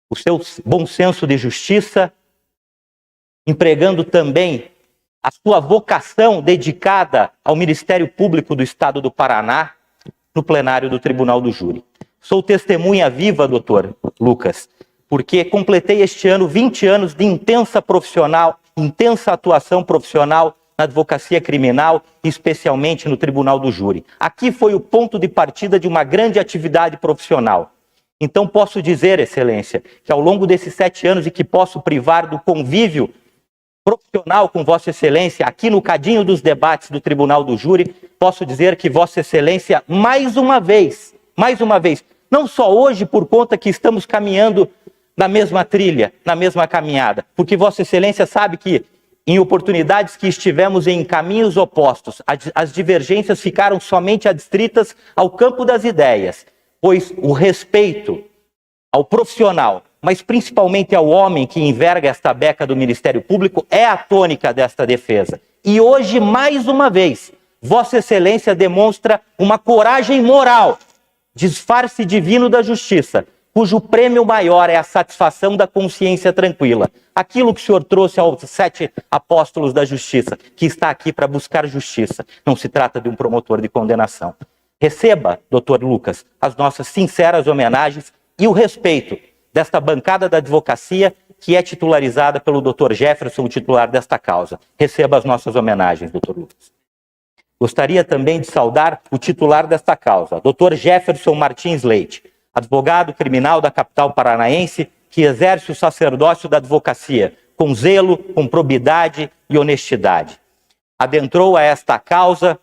o seu bom senso de justiça, empregando também a sua vocação dedicada ao Ministério Público do Estado do Paraná no plenário do Tribunal do Júri. Sou testemunha viva, doutor Lucas, porque completei este ano 20 anos de intensa atuação profissional na advocacia criminal, especialmente no Tribunal do Júri. Aqui foi o ponto de partida de uma grande atividade profissional. Então posso dizer, excelência, que ao longo desses 7 anos e que posso privar do convívio profissional com Vossa Excelência, aqui no cadinho dos debates do Tribunal do Júri, posso dizer que Vossa Excelência, mais uma vez, não só hoje por conta que estamos caminhando na mesma trilha, na mesma caminhada, porque Vossa Excelência sabe que em oportunidades que estivemos em caminhos opostos, as divergências ficaram somente adstritas ao campo das ideias, pois o respeito ao profissional, mas principalmente ao homem que enverga esta beca do Ministério Público, é a tônica desta defesa. E hoje, mais uma vez, Vossa Excelência demonstra uma coragem moral, disfarce divino da justiça, cujo prêmio maior é a satisfação da consciência tranquila. Aquilo que o senhor trouxe aos 7 apóstolos da justiça, que está aqui para buscar justiça. Não se trata de um promotor de condenação. Receba, doutor Lucas, as nossas sinceras homenagens e o respeito desta bancada da advocacia que é titularizada pelo doutor Jefferson, o titular desta causa. Receba as nossas homenagens, doutor Lucas. Gostaria também de saudar o titular desta causa, doutor Jefferson Martins Leite, advogado criminal da capital paranaense, que exerce o sacerdócio da advocacia com zelo, com probidade e honestidade. adentrou a esta causa,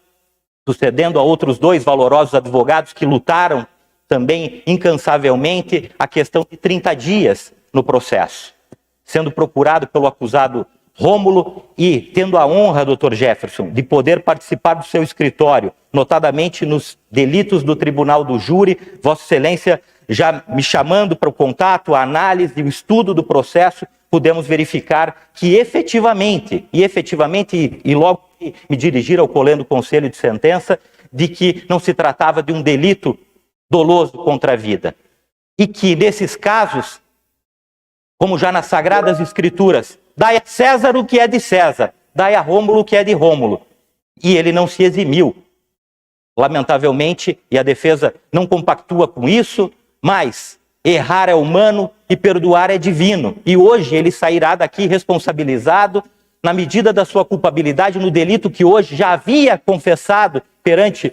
sucedendo a outros 2 valorosos advogados que lutaram também incansavelmente a questão de 30 dias no processo, sendo procurado pelo acusado Rômulo e tendo a honra, Dr. Jefferson, de poder participar do seu escritório, notadamente nos delitos do Tribunal do Júri, Vossa Excelência já me chamando para o contato, a análise, o estudo do processo, pudemos verificar que efetivamente, e logo me dirigir ao colendo conselho de sentença, de que não se tratava de um delito doloso contra a vida. E que nesses casos, como já nas Sagradas Escrituras, dai a César o que é de César, dai a Rômulo o que é de Rômulo. E ele não se eximiu. Lamentavelmente, e a defesa não compactua com isso, mas errar é humano e perdoar é divino. E hoje ele sairá daqui responsabilizado na medida da sua culpabilidade no delito que hoje já havia confessado perante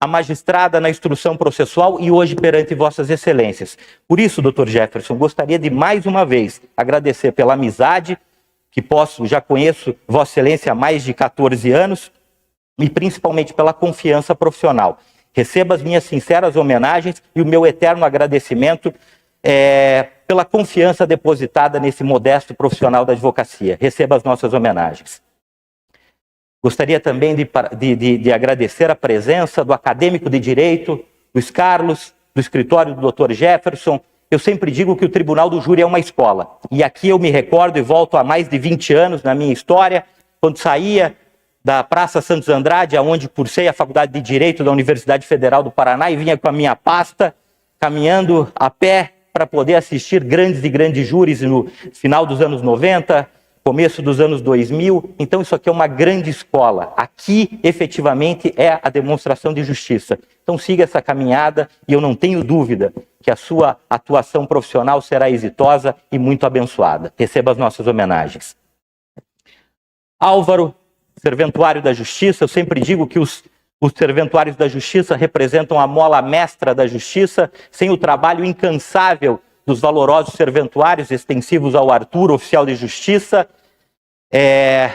a magistrada na instrução processual e hoje perante Vossas Excelências. Por isso, Dr. Jefferson, gostaria de mais uma vez agradecer pela amizade, que já conheço Vossa Excelência há mais de 14 anos, e principalmente pela confiança profissional. Receba as minhas sinceras homenagens e o meu eterno agradecimento pela confiança depositada nesse modesto profissional da advocacia. Receba as nossas homenagens. Gostaria também de agradecer a presença do acadêmico de Direito, Luiz Carlos, do escritório do Dr. Jefferson. Eu sempre digo que o Tribunal do Júri é uma escola. E aqui eu me recordo e volto a mais de 20 anos na minha história, quando saía da Praça Santos Andrade, onde cursei a Faculdade de Direito da Universidade Federal do Paraná, e vinha com a minha pasta, caminhando a pé para poder assistir grandes e grandes júris no final dos anos 90, começo dos anos 2000. Então isso aqui é uma grande escola. Aqui, efetivamente, é a demonstração de justiça. Então siga essa caminhada e eu não tenho dúvida que a sua atuação profissional será exitosa e muito abençoada. Receba as nossas homenagens. Álvaro, serventuário da Justiça, eu sempre digo que os serventuários da Justiça representam a mola mestra da Justiça. Sem o trabalho incansável dos valorosos serventuários extensivos ao Arthur, oficial de Justiça,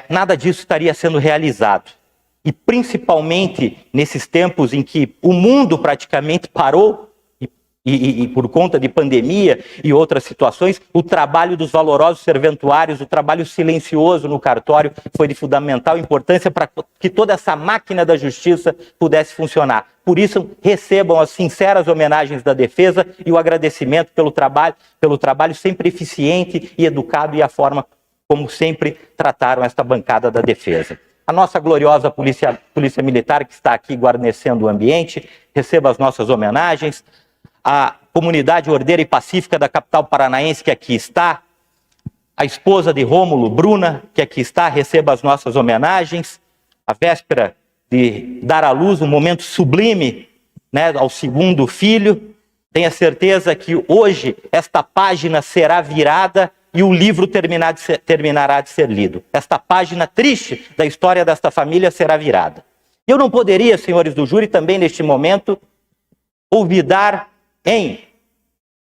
nada disso estaria sendo realizado. E principalmente nesses tempos em que o mundo praticamente parou, e por conta de pandemia e outras situações, o trabalho dos valorosos serventuários, o trabalho silencioso no cartório foi de fundamental importância para que toda essa máquina da justiça pudesse funcionar. Por isso, recebam as sinceras homenagens da defesa e o agradecimento pelo trabalho sempre eficiente e educado e a forma como sempre trataram esta bancada da defesa. A nossa gloriosa Polícia Militar, que está aqui guarnecendo o ambiente, receba as nossas homenagens. A comunidade ordeira e pacífica da capital paranaense, que aqui está, a esposa de Rômulo, Bruna, que aqui está, receba as nossas homenagens. A véspera de dar à luz um momento sublime, né, ao segundo filho. Tenha certeza que hoje esta página será virada e o livro terminará de ser lido. Esta página triste da história desta família será virada. Eu não poderia, senhores do júri, também neste momento, olvidar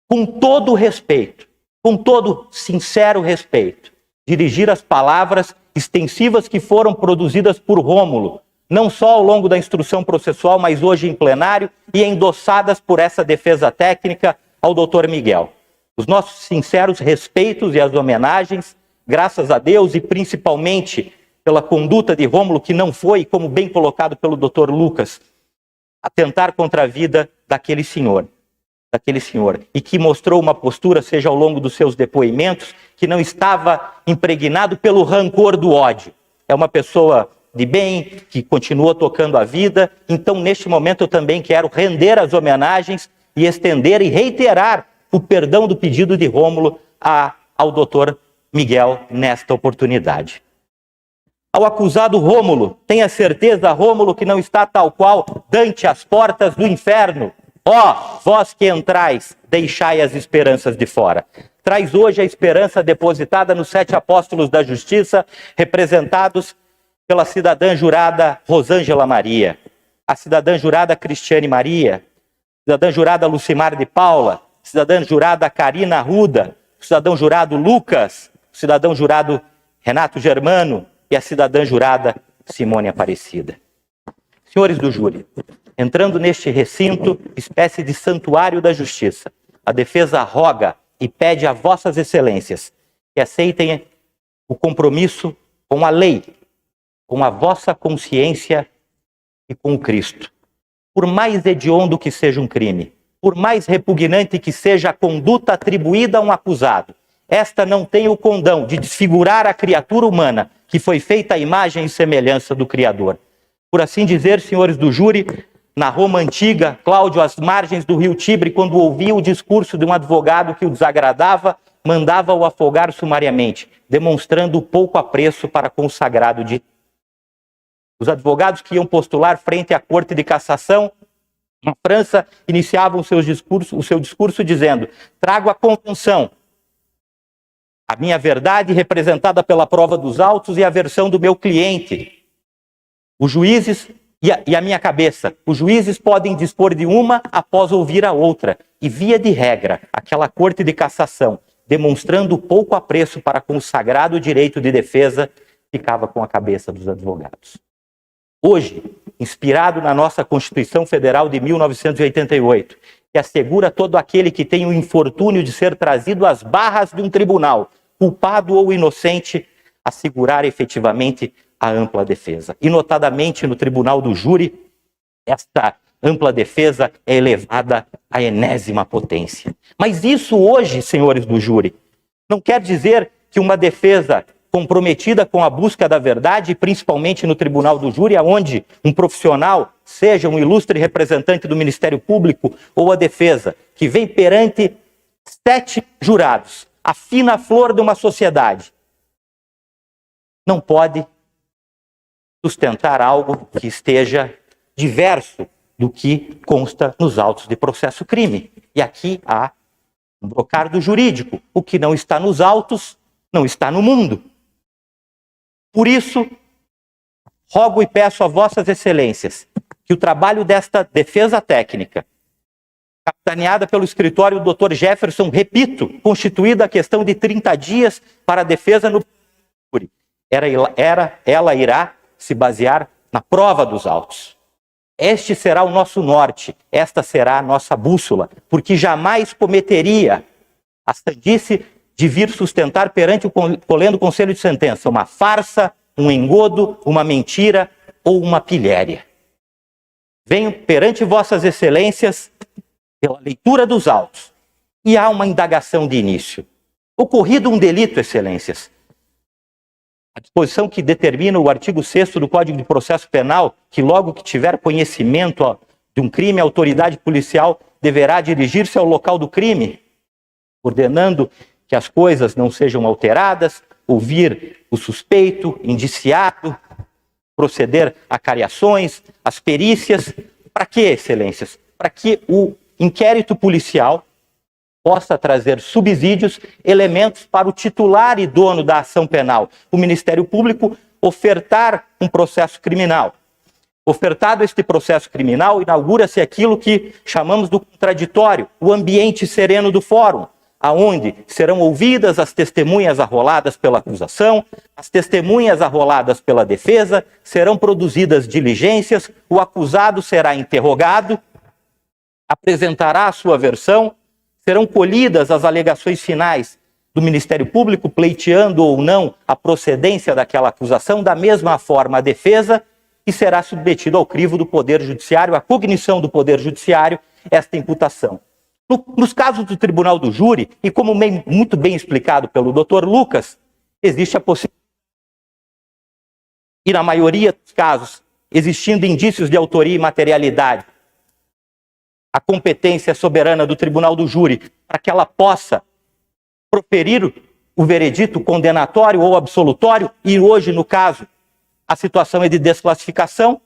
com todo respeito, com todo sincero respeito, dirigir as palavras extensivas que foram produzidas por Rômulo, não só ao longo da instrução processual, mas hoje em plenário, e endossadas por essa defesa técnica ao doutor Miguel. Os nossos sinceros respeitos e as homenagens, graças a Deus, e principalmente pela conduta de Rômulo, que não foi, como bem colocado pelo doutor Lucas, atentar contra a vida daquele senhor, e que mostrou uma postura, seja ao longo dos seus depoimentos, que não estava impregnado pelo rancor do ódio. É uma pessoa de bem, que continuou tocando a vida. Então, neste momento, eu também quero render as homenagens e estender e reiterar o perdão do pedido de Rômulo ao doutor Miguel nesta oportunidade. Ao acusado Rômulo, tenha certeza, Rômulo, que não está tal qual Dante às portas do inferno. Ó, vós que entrais, deixai as esperanças de fora. Traz hoje a esperança depositada nos 7 apóstolos da justiça, representados pela cidadã jurada Rosângela Maria, a cidadã jurada Cristiane Maria, cidadã jurada Lucimar de Paula, cidadã jurada Karina Arruda, o cidadão jurado Lucas, o cidadão jurado Renato Germano e a cidadã jurada Simone Aparecida. Senhores do júri, entrando neste recinto, espécie de santuário da justiça, a defesa roga e pede a vossas excelências que aceitem o compromisso com a lei, com a vossa consciência e com o Cristo. Por mais hediondo que seja um crime, por mais repugnante que seja a conduta atribuída a um acusado, esta não tem o condão de desfigurar a criatura humana que foi feita à imagem e semelhança do Criador. Por assim dizer, senhores do júri, na Roma antiga, Cláudio, às margens do rio Tibre, quando ouvia o discurso de um advogado que o desagradava, mandava-o afogar sumariamente, demonstrando pouco apreço para com o sagrado de... Os advogados que iam postular frente à Corte de Cassação, na França, iniciavam o seu discurso dizendo: trago a convenção, a minha verdade representada pela prova dos autos e a versão do meu cliente. Os juízes e a minha cabeça, os juízes podem dispor de uma após ouvir a outra. E via de regra, aquela Corte de Cassação, demonstrando pouco apreço para com o sagrado direito de defesa, ficava com a cabeça dos advogados. Hoje, inspirado na nossa Constituição Federal de 1988, que assegura todo aquele que tem o infortúnio de ser trazido às barras de um tribunal, culpado ou inocente, assegurar efetivamente a ampla defesa. E notadamente no tribunal do júri, esta ampla defesa é elevada à enésima potência. Mas isso hoje, senhores do júri, não quer dizer que uma defesa comprometida com a busca da verdade, principalmente no tribunal do júri, onde um profissional, seja um ilustre representante do Ministério Público ou a defesa, que vem perante 7 jurados, a fina flor de uma sociedade, não pode sustentar algo que esteja diverso do que consta nos autos de processo crime. E aqui há um brocardo jurídico. O que não está nos autos, não está no mundo. Por isso, rogo e peço a vossas excelências que o trabalho desta defesa técnica, capitaneada pelo escritório do Dr. Jefferson, repito, constituída a questão de 30 dias para a defesa no júri, ela irá se basear na prova dos autos. Este será o nosso norte, esta será a nossa bússola, porque jamais cometeria a sandice de vir sustentar perante o colendo conselho de sentença uma farsa, um engodo, uma mentira ou uma pilhéria. Venho perante vossas excelências pela leitura dos autos e há uma indagação de início. Ocorrido um delito, excelências, a disposição que determina o artigo 6º do Código de Processo Penal, que logo que tiver conhecimento de um crime, a autoridade policial deverá dirigir-se ao local do crime, ordenando que as coisas não sejam alteradas, ouvir o suspeito, indiciado, proceder a cariações, as perícias. Para quê, excelências? Para que o inquérito policial possa trazer subsídios, elementos para o titular e dono da ação penal, o Ministério Público, ofertar um processo criminal. Ofertado este processo criminal, inaugura-se aquilo que chamamos do contraditório, o ambiente sereno do fórum, aonde serão ouvidas as testemunhas arroladas pela acusação, as testemunhas arroladas pela defesa, serão produzidas diligências, o acusado será interrogado, apresentará a sua versão, serão colhidas as alegações finais do Ministério Público, pleiteando ou não a procedência daquela acusação, da mesma forma a defesa, e será submetido ao crivo do Poder Judiciário, à cognição do Poder Judiciário, esta imputação. Nos casos do Tribunal do Júri, e como muito bem explicado pelo Dr. Lucas, existe a possibilidade, e na maioria dos casos, existindo indícios de autoria e materialidade, a competência soberana do Tribunal do Júri para que ela possa proferir o veredito condenatório ou absolutório, e hoje, no caso, a situação é de desclassificação,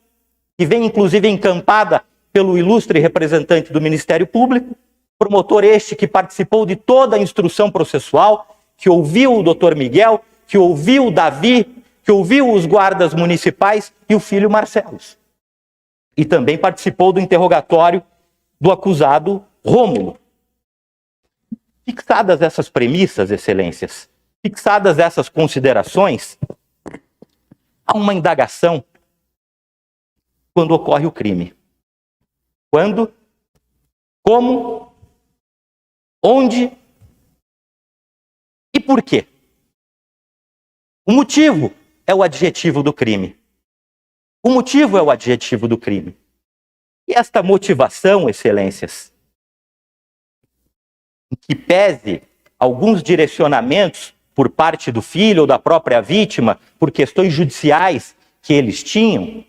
que vem inclusive encampada pelo ilustre representante do Ministério Público, promotor este que participou de toda a instrução processual, que ouviu o Dr. Miguel, que ouviu o Davi, que ouviu os guardas municipais e o filho Marcelos. E também participou do interrogatório do acusado Rômulo. Fixadas essas premissas, excelências, fixadas essas considerações, há uma indagação quando ocorre o crime. Quando, como, onde e por quê. O motivo é o adjetivo do crime. O motivo é o adjetivo do crime. E esta motivação, excelências, em que pese alguns direcionamentos por parte do filho ou da própria vítima, por questões judiciais que eles tinham,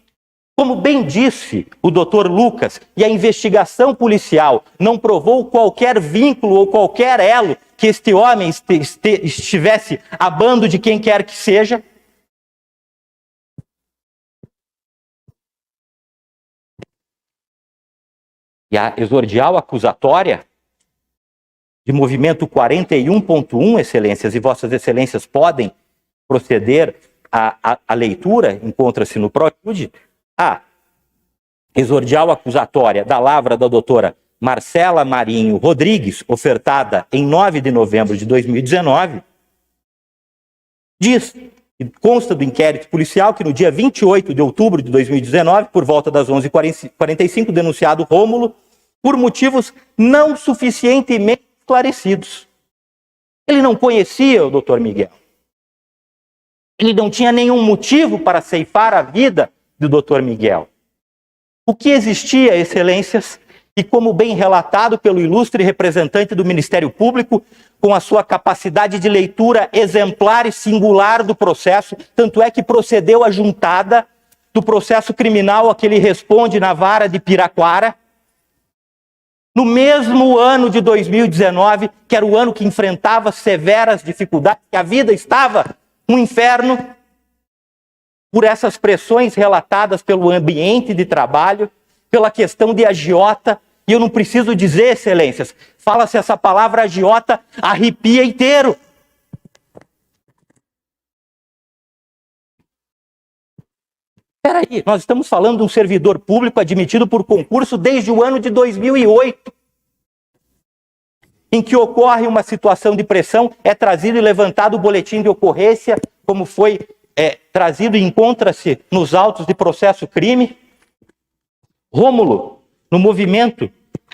como bem disse o Dr. Lucas, e a investigação policial não provou qualquer vínculo ou qualquer elo que este homem estivesse a bando de quem quer que seja, e a exordial acusatória de movimento 41.1, excelências, e vossas excelências podem proceder à leitura, encontra-se no ProJude, a exordial acusatória da lavra da doutora Marcela Marinho Rodrigues, ofertada em 9 de novembro de 2019, diz, e consta do inquérito policial, que no dia 28 de outubro de 2019, por volta das 11h45, denunciado Rômulo, por motivos não suficientemente esclarecidos. Ele não conhecia o Dr. Miguel. Ele não tinha nenhum motivo para ceifar a vida do Dr. Miguel. O que existia, excelências, e como bem relatado pelo ilustre representante do Ministério Público, com a sua capacidade de leitura exemplar e singular do processo, tanto é que procedeu à juntada do processo criminal a que ele responde na vara de Piraquara, no mesmo ano de 2019, que era o ano que enfrentava severas dificuldades, que a vida estava um inferno, por essas pressões relatadas pelo ambiente de trabalho, pela questão de agiota, e eu não preciso dizer, excelências, fala-se essa palavra agiota, arrepia inteiro. Peraí, nós estamos falando de um servidor público admitido por concurso desde o ano de 2008, em que ocorre uma situação de pressão, é trazido e levantado o boletim de ocorrência, como foi trazido e encontra-se nos autos de processo crime. Rômulo, no movimento,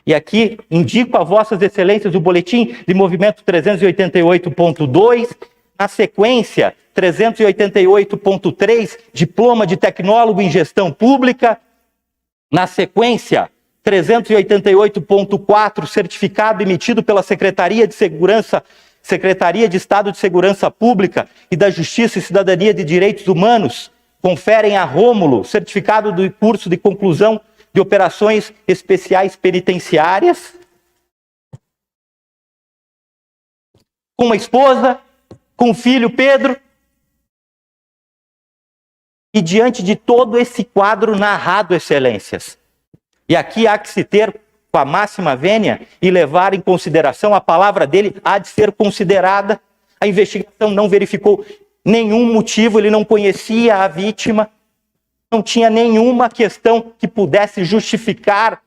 e aqui indico a vossas excelências o boletim de movimento 388.2, na sequência 388.3, diploma de tecnólogo em gestão pública, na sequência 388.4, certificado emitido pela Secretaria de Estado de Segurança Pública e da Justiça e Cidadania de Direitos Humanos, conferem a Rômulo certificado do curso de conclusão de operações especiais penitenciárias, com uma esposa, com o filho Pedro, e diante de todo esse quadro narrado, excelências, e aqui há que se ter com a máxima vênia e levar em consideração a palavra dele, há de ser considerada. A investigação não verificou nenhum motivo, ele não conhecia a vítima, não tinha nenhuma questão que pudesse justificar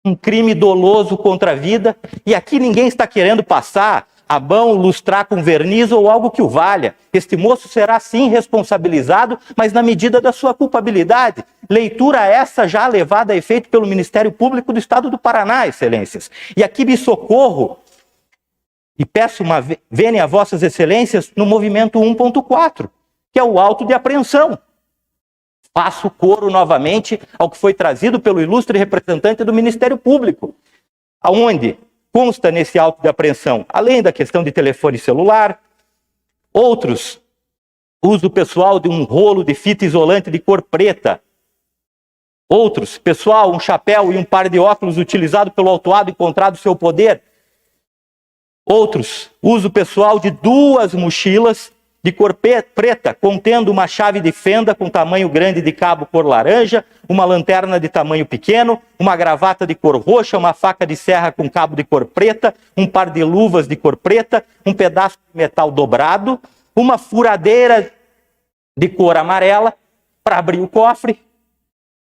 um crime doloso contra a vida. E aqui ninguém está querendo passar a mão, lustrar com verniz ou algo que o valha. Este moço será sim responsabilizado, mas na medida da sua culpabilidade. Leitura essa já levada a efeito pelo Ministério Público do Estado do Paraná, excelências. E aqui me socorro e peço uma vênia a vossas excelências no movimento 1.4, que é o auto de apreensão. Faço coro novamente ao que foi trazido pelo ilustre representante do Ministério Público, aonde consta nesse auto de apreensão, além da questão de telefone celular, outros, uso pessoal de um rolo de fita isolante de cor preta, outros, pessoal, um chapéu e um par de óculos utilizado pelo autuado encontrado no seu poder, outros, uso pessoal de 2 mochilas de cor preta, contendo uma chave de fenda com tamanho grande de cabo cor laranja, uma lanterna de tamanho pequeno, uma gravata de cor roxa, uma faca de serra com cabo de cor preta, um par de luvas de cor preta, um pedaço de metal dobrado, uma furadeira de cor amarela para abrir o cofre,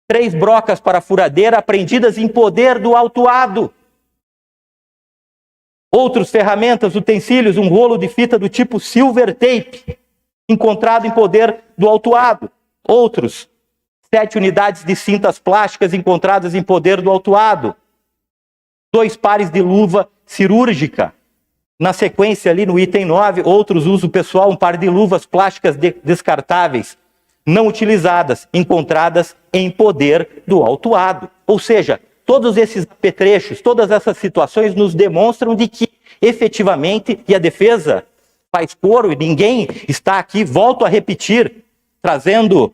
3 brocas para a furadeira apreendidas em poder do autuado. Outros ferramentas, utensílios, um rolo de fita do tipo silver tape, encontrado em poder do autuado. Outros, 7 unidades de cintas plásticas encontradas em poder do autuado, 2 pares de luva cirúrgica. Na sequência, ali no item 9, outros uso pessoal, um par de luvas plásticas descartáveis, não utilizadas, encontradas em poder do autuado. Ou seja, todos esses apetrechos, todas essas situações nos demonstram de que, efetivamente, e a defesa faz coro, e ninguém está aqui, volto a repetir, trazendo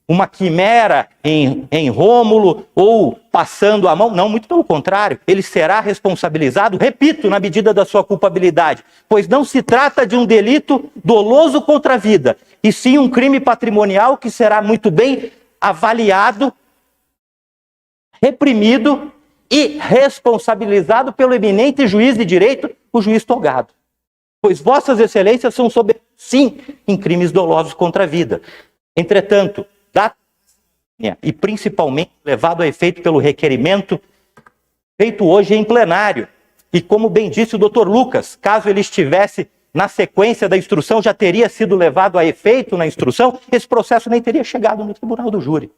uma quimera em Rômulo ou passando a mão. Não, muito pelo contrário. Ele será responsabilizado, repito, na medida da sua culpabilidade, pois não se trata de um delito doloso contra a vida, e sim um crime patrimonial que será muito bem avaliado, reprimido e responsabilizado pelo eminente juiz de direito, o juiz togado. Pois vossas excelências são soberanos, sim, em crimes dolosos contra a vida. Entretanto, e principalmente levado a efeito pelo requerimento feito hoje em plenário. E como bem disse o doutor Lucas, caso ele estivesse na sequência da instrução, já teria sido levado a efeito na instrução, esse processo nem teria chegado no tribunal do júri.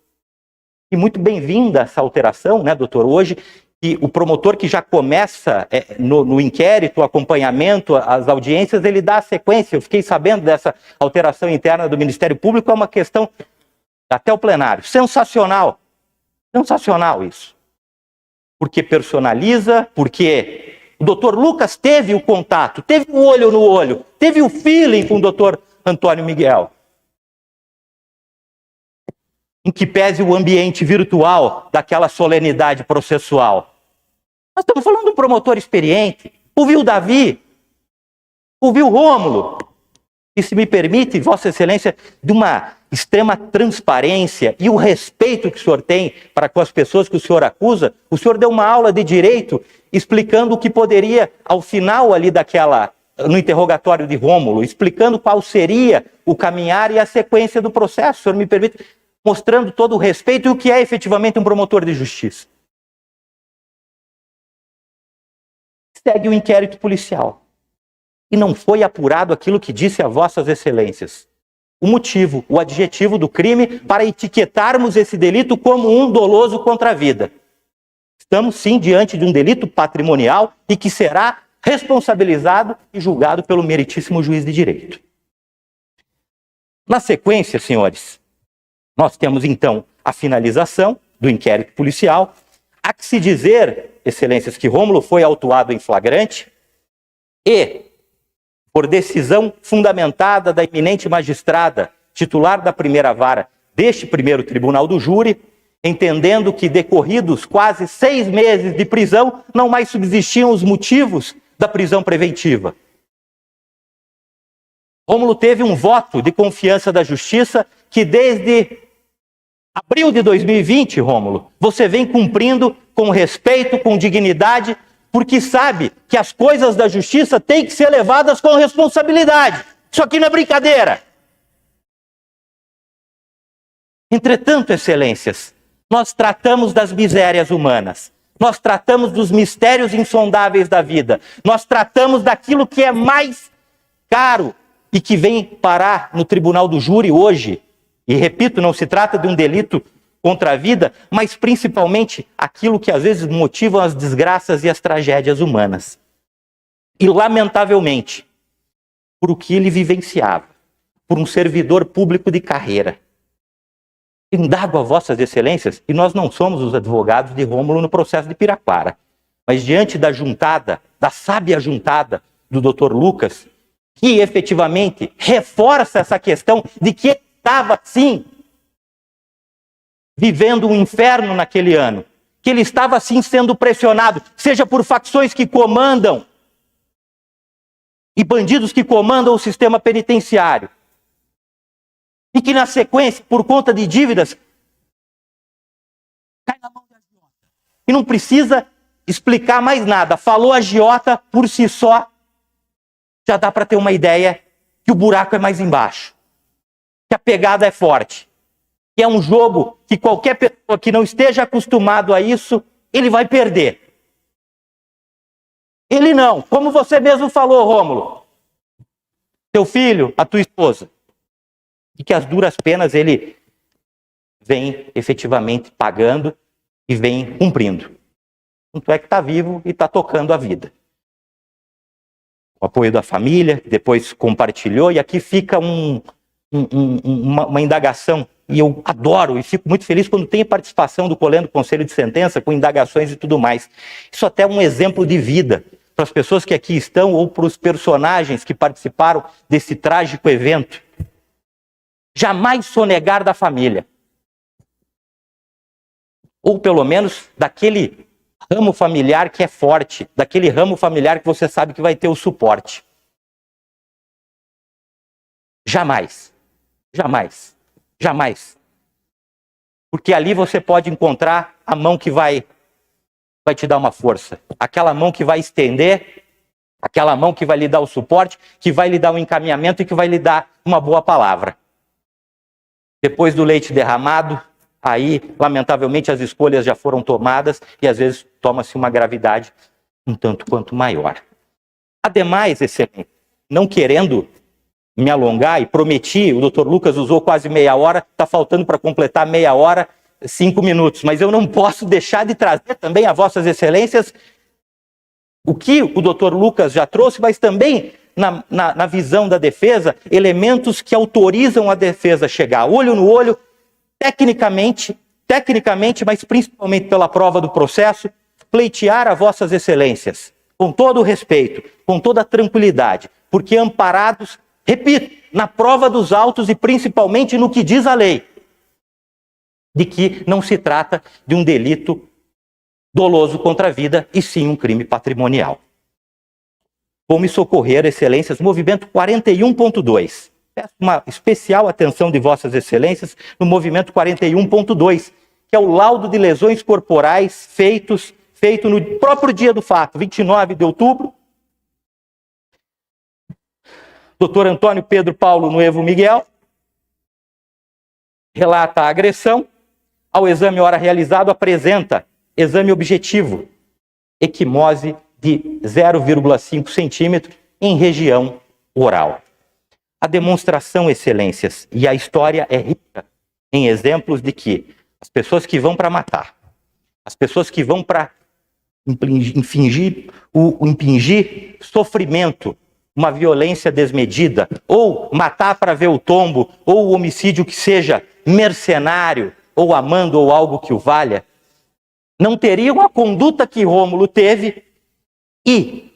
E muito bem-vinda essa alteração, né, doutor? Hoje, e o promotor que já começa no inquérito, o acompanhamento, as audiências, ele dá a sequência. Eu fiquei sabendo dessa alteração interna do Ministério Público, é uma questão até o plenário. Sensacional. Sensacional isso. Porque personaliza, porque o doutor Lucas teve o contato, teve o olho no olho, teve o feeling com o doutor Antônio Miguel. Em que pese o ambiente virtual daquela solenidade processual. Nós estamos falando de um promotor experiente. Ouviu o Davi, ouviu o Rômulo. E se me permite, Vossa Excelência, de uma extrema transparência e o respeito que o senhor tem para com as pessoas que o senhor acusa, o senhor deu uma aula de direito explicando o que poderia, ao final ali no interrogatório de Rômulo, explicando qual seria o caminhar e a sequência do processo, o senhor me permite, mostrando todo o respeito e o que é efetivamente um promotor de justiça. Segue o inquérito policial. E não foi apurado aquilo que disse a Vossas Excelências. O motivo, o adjetivo do crime para etiquetarmos esse delito como um doloso contra a vida. Estamos sim diante de um delito patrimonial e que será responsabilizado e julgado pelo meritíssimo juiz de direito. Na sequência, senhores, nós temos então a finalização do inquérito policial. Há que se dizer, excelências, que Rômulo foi autuado em flagrante e, por decisão fundamentada da eminente magistrada, titular da primeira vara deste primeiro tribunal do júri, entendendo que, decorridos quase 6 meses de prisão, não mais subsistiam os motivos da prisão preventiva. Rômulo teve um voto de confiança da justiça que desde abril de 2020, Rômulo, você vem cumprindo com respeito, com dignidade, porque sabe que as coisas da justiça têm que ser levadas com responsabilidade. Isso aqui não é brincadeira. Entretanto, excelências, nós tratamos das misérias humanas. Nós tratamos dos mistérios insondáveis da vida. Nós tratamos daquilo que é mais caro e que vem parar no tribunal do júri hoje. E repito, não se trata de um delito contra a vida, mas principalmente aquilo que às vezes motivam as desgraças e as tragédias humanas. E lamentavelmente, por o que ele vivenciava, por um servidor público de carreira. Indago a Vossas Excelências, e nós não somos os advogados de Rômulo no processo de Piraquara, mas diante da juntada, da sábia juntada do Dr. Lucas, que efetivamente reforça essa questão de que ele estava, sim, vivendo um inferno naquele ano, que ele estava, sim, sendo pressionado, seja por facções que comandam e bandidos que comandam o sistema penitenciário, e que na sequência, por conta de dívidas, cai na mão da agiota. E não precisa explicar mais nada. Falou agiota por si só, já dá para ter uma ideia que o buraco é mais embaixo, que a pegada é forte, que é um jogo que qualquer pessoa que não esteja acostumado a isso, ele vai perder. Ele não, como você mesmo falou, Rômulo, teu filho, a tua esposa, e que as duras penas ele vem efetivamente pagando e vem cumprindo. Tanto é que está vivo e está tocando a vida. O apoio da família, depois compartilhou, e aqui fica uma indagação, e eu adoro e fico muito feliz quando tem a participação do Colendo Conselho de Sentença com indagações e tudo mais. Isso até é um exemplo de vida para as pessoas que aqui estão ou para os personagens que participaram desse trágico evento. Jamais sonegar da família. Ou pelo menos daquele ramo familiar que é forte, daquele ramo familiar que você sabe que vai ter o suporte. Jamais. Jamais. Jamais. Porque ali você pode encontrar a mão que vai te dar uma força. Aquela mão que vai estender, aquela mão que vai lhe dar o suporte, que vai lhe dar um encaminhamento e que vai lhe dar uma boa palavra. Depois do leite derramado, aí, lamentavelmente, as escolhas já foram tomadas e às vezes toma-se uma gravidade um tanto quanto maior. Ademais, excelente, não querendo me alongar, e prometi, o Dr. Lucas usou quase meia hora, está faltando para completar meia hora, 5 minutos, mas eu não posso deixar de trazer também a vossas excelências o que o Dr. Lucas já trouxe, mas também na visão da defesa, elementos que autorizam a defesa a chegar olho no olho, tecnicamente, mas principalmente pela prova do processo, pleitear a vossas excelências, com todo o respeito, com toda a tranquilidade, porque amparados, repito, na prova dos autos e principalmente no que diz a lei, de que não se trata de um delito doloso contra a vida, e sim um crime patrimonial. Vou me socorrer, excelências, movimento 41.2. Peço uma especial atenção de vossas excelências no movimento 41.2, que é o laudo de lesões corporais feito no próprio dia do fato, 29 de outubro. Dr. Antônio Pedro Paulo Nuevo Miguel relata a agressão. Ao exame hora realizado, apresenta exame objetivo, equimose de 0,5 centímetro em região oral. A demonstração, excelências, e a história é rica em exemplos de que as pessoas que vão para matar, as pessoas que vão para impingir sofrimento, uma violência desmedida, ou matar para ver o tombo, ou o homicídio que seja mercenário, ou amando, ou algo que o valha, não teriam a conduta que Rômulo teve, e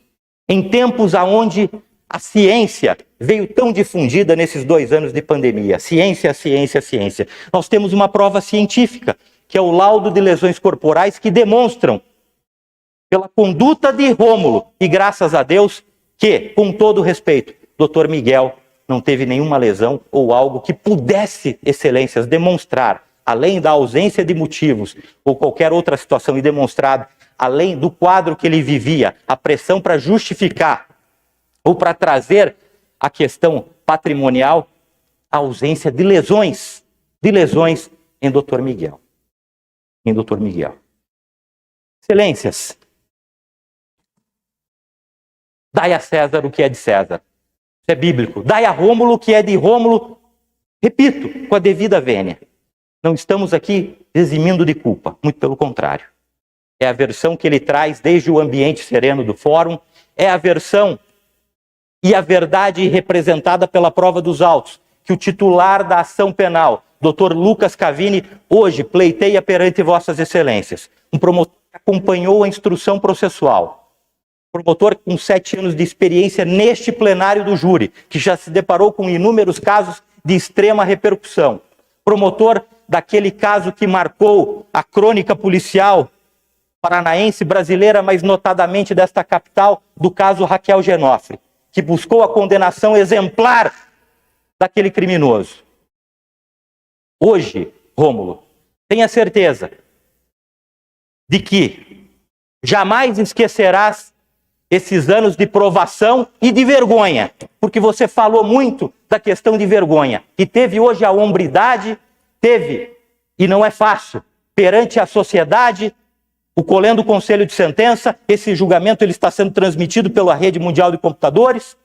em tempos onde a ciência veio tão difundida nesses 2 anos de pandemia, ciência, nós temos uma prova científica, que é o laudo de lesões corporais, que demonstram, pela conduta de Rômulo, e graças a Deus, que, com todo respeito, Dr. Miguel não teve nenhuma lesão ou algo que pudesse, excelências, demonstrar, além da ausência de motivos ou qualquer outra situação, e demonstrado, além do quadro que ele vivia, a pressão para justificar ou para trazer a questão patrimonial, a ausência de lesões em Dr. Miguel. Excelências, dai a César o que é de César. Isso é bíblico. Dai a Rômulo o que é de Rômulo, repito, com a devida vênia. Não estamos aqui eximindo de culpa, muito pelo contrário. É a versão que ele traz desde o ambiente sereno do fórum, é a versão e a verdade representada pela prova dos autos, que o titular da ação penal, Dr. Lucas Cavini, hoje pleiteia perante vossas excelências. Um promotor que acompanhou a instrução processual. Promotor com 7 anos de experiência neste plenário do júri, que já se deparou com inúmeros casos de extrema repercussão. Promotor daquele caso que marcou a crônica policial paranaense, brasileira, mas notadamente desta capital, do caso Raquel Genofre, que buscou a condenação exemplar daquele criminoso. Hoje, Rômulo, tenha certeza de que jamais esquecerás esses anos de provação e de vergonha, porque você falou muito da questão de vergonha, e teve hoje a hombridade, e não é fácil, perante a sociedade, o Colendo Conselho de Sentença, esse julgamento ele está sendo transmitido pela rede mundial de computadores.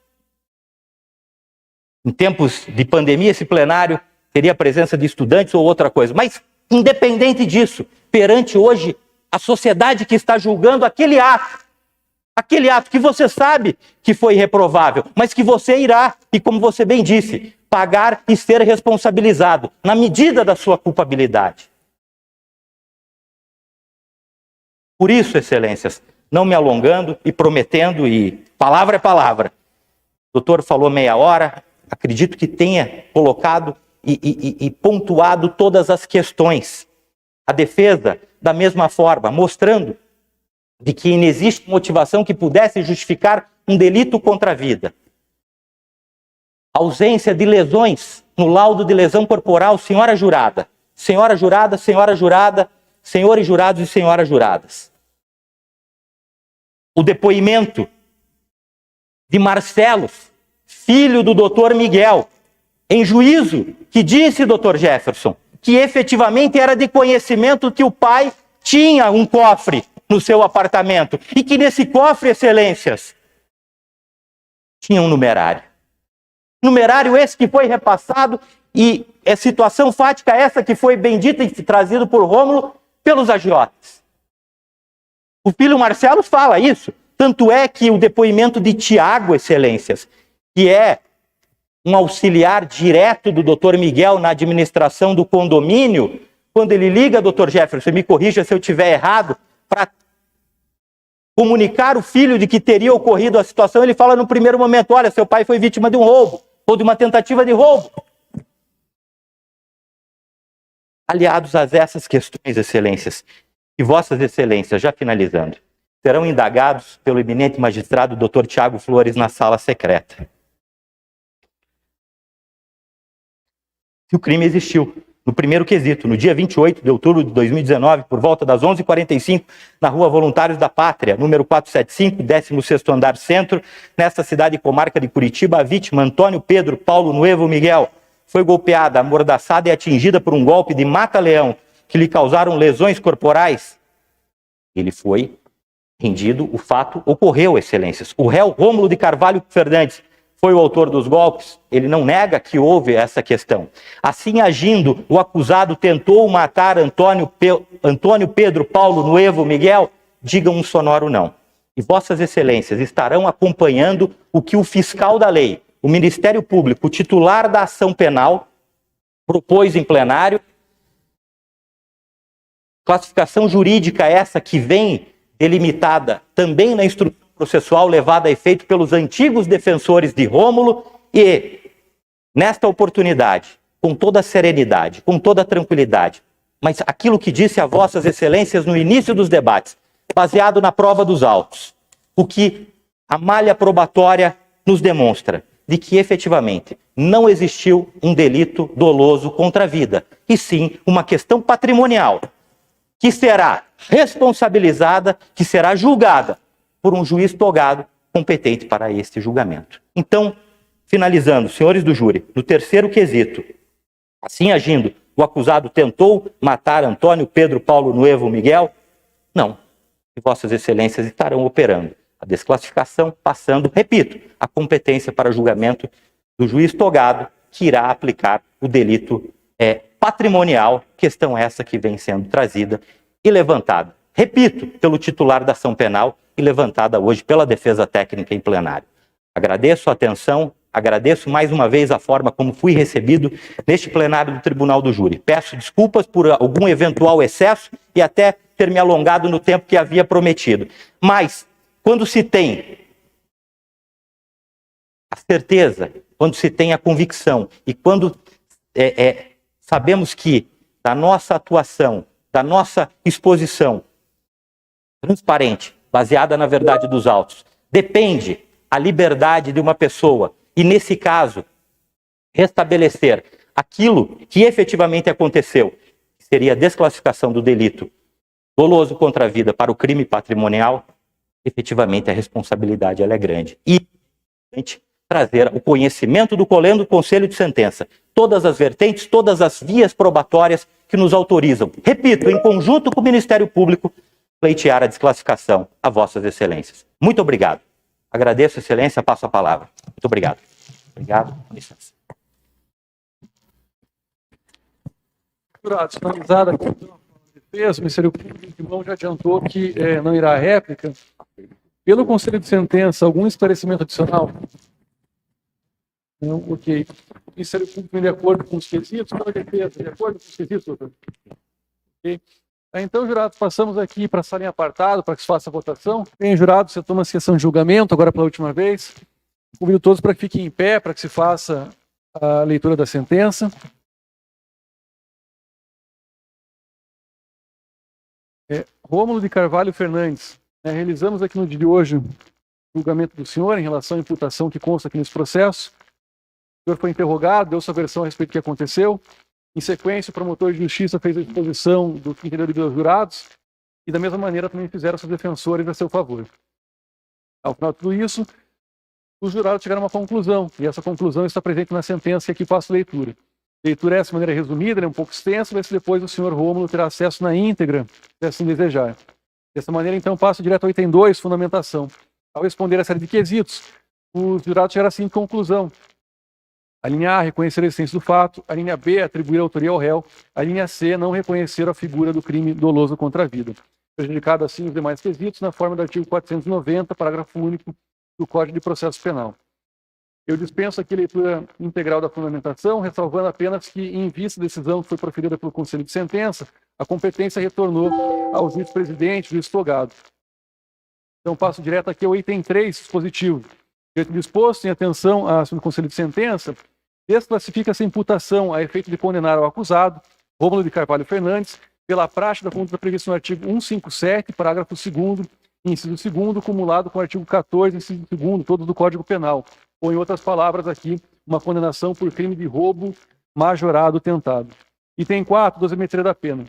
Em tempos de pandemia, esse plenário teria a presença de estudantes ou outra coisa, mas Independente disso, perante hoje a sociedade que está julgando aquele ato que você sabe que foi reprovável, mas que você irá, e como você bem disse, pagar e ser responsabilizado na medida da sua culpabilidade. Por isso, excelências, não me alongando e prometendo, e palavra é palavra, o doutor falou meia hora, acredito que tenha colocado e pontuado todas as questões. A defesa, da mesma forma, mostrando de que não existe motivação que pudesse justificar um delito contra a vida. Ausência de lesões no laudo de lesão corporal, senhora jurada, senhora jurada, senhora jurada, senhores jurados e senhoras juradas. O depoimento de Marcelo, filho do doutor Miguel, em juízo, que disse, doutor Jefferson, que efetivamente era de conhecimento que o pai tinha um cofre no seu apartamento e que nesse cofre, excelências, tinha um numerário. Numerário esse que foi repassado e é situação fática essa que foi bendita e trazido por Rômulo pelos agiotas. O filho Marcelo fala isso, tanto é que o depoimento de Tiago, excelências, que é um auxiliar direto do doutor Miguel na administração do condomínio, quando ele liga, doutor Jefferson, me corrija se eu estiver errado, para comunicar o filho de que teria ocorrido a situação, ele fala no primeiro momento, olha, seu pai foi vítima de um roubo, ou de uma tentativa de roubo. Aliados a essas questões, excelências, e vossas excelências, já finalizando, serão indagados pelo eminente magistrado doutor Tiago Flores na sala secreta. Se o crime existiu. No primeiro quesito, no dia 28 de outubro de 2019, por volta das 11h45, na Rua Voluntários da Pátria, número 475, 16º andar centro, nesta cidade e comarca de Curitiba, a vítima, Antônio Pedro Paulo Nuevo Miguel, foi golpeada, amordaçada e atingida por um golpe de mata-leão que lhe causaram lesões corporais. Ele foi rendido, o fato ocorreu, excelências. O réu Rômulo de Carvalho Fernandes foi o autor dos golpes, ele não nega que houve essa questão. Assim agindo, o acusado tentou matar Antônio Pedro Paulo Nuevo Miguel, digam um sonoro não. E vossas excelências estarão acompanhando o que o fiscal da lei, o Ministério Público, o titular da ação penal, propôs em plenário. Classificação jurídica essa que vem delimitada também na instrução processual levada a efeito pelos antigos defensores de Rômulo e, nesta oportunidade, com toda a serenidade, com toda a tranquilidade, mas aquilo que disse a vossas excelências no início dos debates, baseado na prova dos autos, o que a malha probatória nos demonstra, de que efetivamente não existiu um delito doloso contra a vida, e sim uma questão patrimonial, que será responsabilizada, que será julgada por um juiz togado competente para este julgamento. Então, finalizando, senhores do júri, no terceiro quesito, assim agindo, o acusado tentou matar Antônio Pedro Paulo Nuevo Miguel? Não. E vossas excelências estarão operando a desclassificação, passando, repito, a competência para julgamento do juiz togado, que irá aplicar o delito patrimonial, questão essa que vem sendo trazida e levantada, repito, pelo titular da ação penal e levantada hoje pela defesa técnica em plenário. Agradeço a atenção, agradeço mais uma vez a forma como fui recebido neste plenário do Tribunal do Júri. Peço desculpas por algum eventual excesso e até ter me alongado no tempo que havia prometido. Mas, quando se tem a certeza, quando se tem a convicção e quando sabemos que da nossa atuação, da nossa exposição transparente, baseada na verdade dos autos, depende a liberdade de uma pessoa e, nesse caso, restabelecer aquilo que efetivamente aconteceu, que seria a desclassificação do delito doloso contra a vida para o crime patrimonial, efetivamente a responsabilidade ela é grande. E trazer o conhecimento do colendo do Conselho de Sentença, todas as vertentes, todas as vias probatórias que nos autorizam, repito, em conjunto com o Ministério Público, pleitear a desclassificação a vossas excelências. Muito obrigado. Agradeço, excelência, passo a palavra. Muito obrigado. Obrigado, com licença. Jurados, finalizada aqui então, a defesa, o Ministério Público de antemão já adiantou que não irá à réplica. Pelo Conselho de Sentença, algum esclarecimento adicional? Não, ok. O Ministério Público vem de acordo com os quesitos, pela defesa, de acordo com os quesitos, doutor? Ok. Então, jurados, passamos aqui para a sala em apartado, para que se faça a votação. Bem, jurados, você toma a sessão de julgamento, agora pela última vez. Convido todos para que fiquem em pé, para que se faça a leitura da sentença. Rômulo de Carvalho Fernandes. Realizamos aqui no dia de hoje o julgamento do senhor em relação à imputação que consta aqui nesse processo. O senhor foi interrogado, deu sua versão a respeito do que aconteceu. Em sequência, o promotor de justiça fez a exposição do que entendeu dos jurados e, da mesma maneira, também fizeram seus defensores a seu favor. Ao final de tudo isso, os jurados chegaram a uma conclusão, e essa conclusão está presente na sentença que aqui faço leitura. A leitura é dessa maneira resumida, é um pouco extensa, mas depois o senhor Rômulo terá acesso na íntegra, se assim desejar. Dessa maneira, então, passo direto ao item 2, fundamentação. Ao responder a série de quesitos, os jurados chegaram assim de conclusão. A linha A, reconhecer a existência do fato. A linha B, atribuir a autoria ao réu. A linha C, não reconhecer a figura do crime doloso contra a vida. Prejudicado assim os demais quesitos na forma do artigo 490, parágrafo único do Código de Processo Penal. Eu dispenso aqui a leitura integral da fundamentação, ressalvando apenas que, em vista da decisão que foi proferida pelo Conselho de Sentença, a competência retornou ao juiz-presidente, juiz togado. Então, passo direto aqui ao item 3, dispositivo. Direito disposto, em atenção ao Conselho de Sentença, desclassifica-se a imputação a efeito de condenar ao acusado, Rômulo de Carvalho Fernandes, pela prática da conduta prevista no artigo 157, parágrafo 2º, inciso 2º, cumulado com o artigo 14, inciso 2º, todos do Código Penal. Ou, em outras palavras, aqui, uma condenação por crime de roubo majorado tentado. Item 4, dosimetria da pena.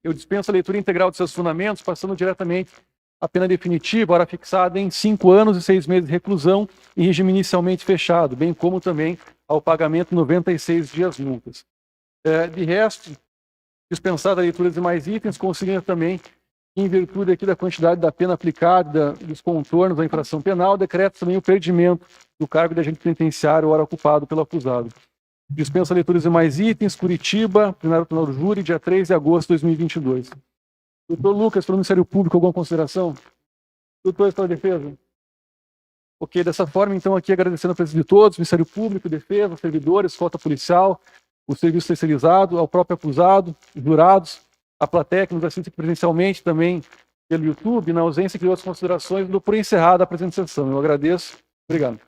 Eu dispenso a leitura integral de seus fundamentos, passando diretamente à pena definitiva, hora fixada em 5 anos e 6 meses de reclusão em regime inicialmente fechado, bem como também ao pagamento de 96 dias multas. De resto, dispensada a leitura de demais itens, considerando também, em virtude aqui da quantidade da pena aplicada, dos contornos da infração penal, decreta também o perdimento do cargo de agente penitenciário, hora ocupado pelo acusado. Dispensa a leitura de demais itens, Curitiba, plenário do júri, dia 3 de agosto de 2022. Doutor Lucas, pelo Ministério Público, alguma consideração? Doutor, pela defesa? Ok, dessa forma, então, aqui agradecendo a presença de todos, Ministério Público, defesa, servidores, escolta policial, o serviço terceirizado, ao próprio acusado, jurados, a plateia que nos assiste presencialmente também pelo YouTube, na ausência de outras considerações, dou por encerrada a presente sessão. Eu agradeço. Obrigado.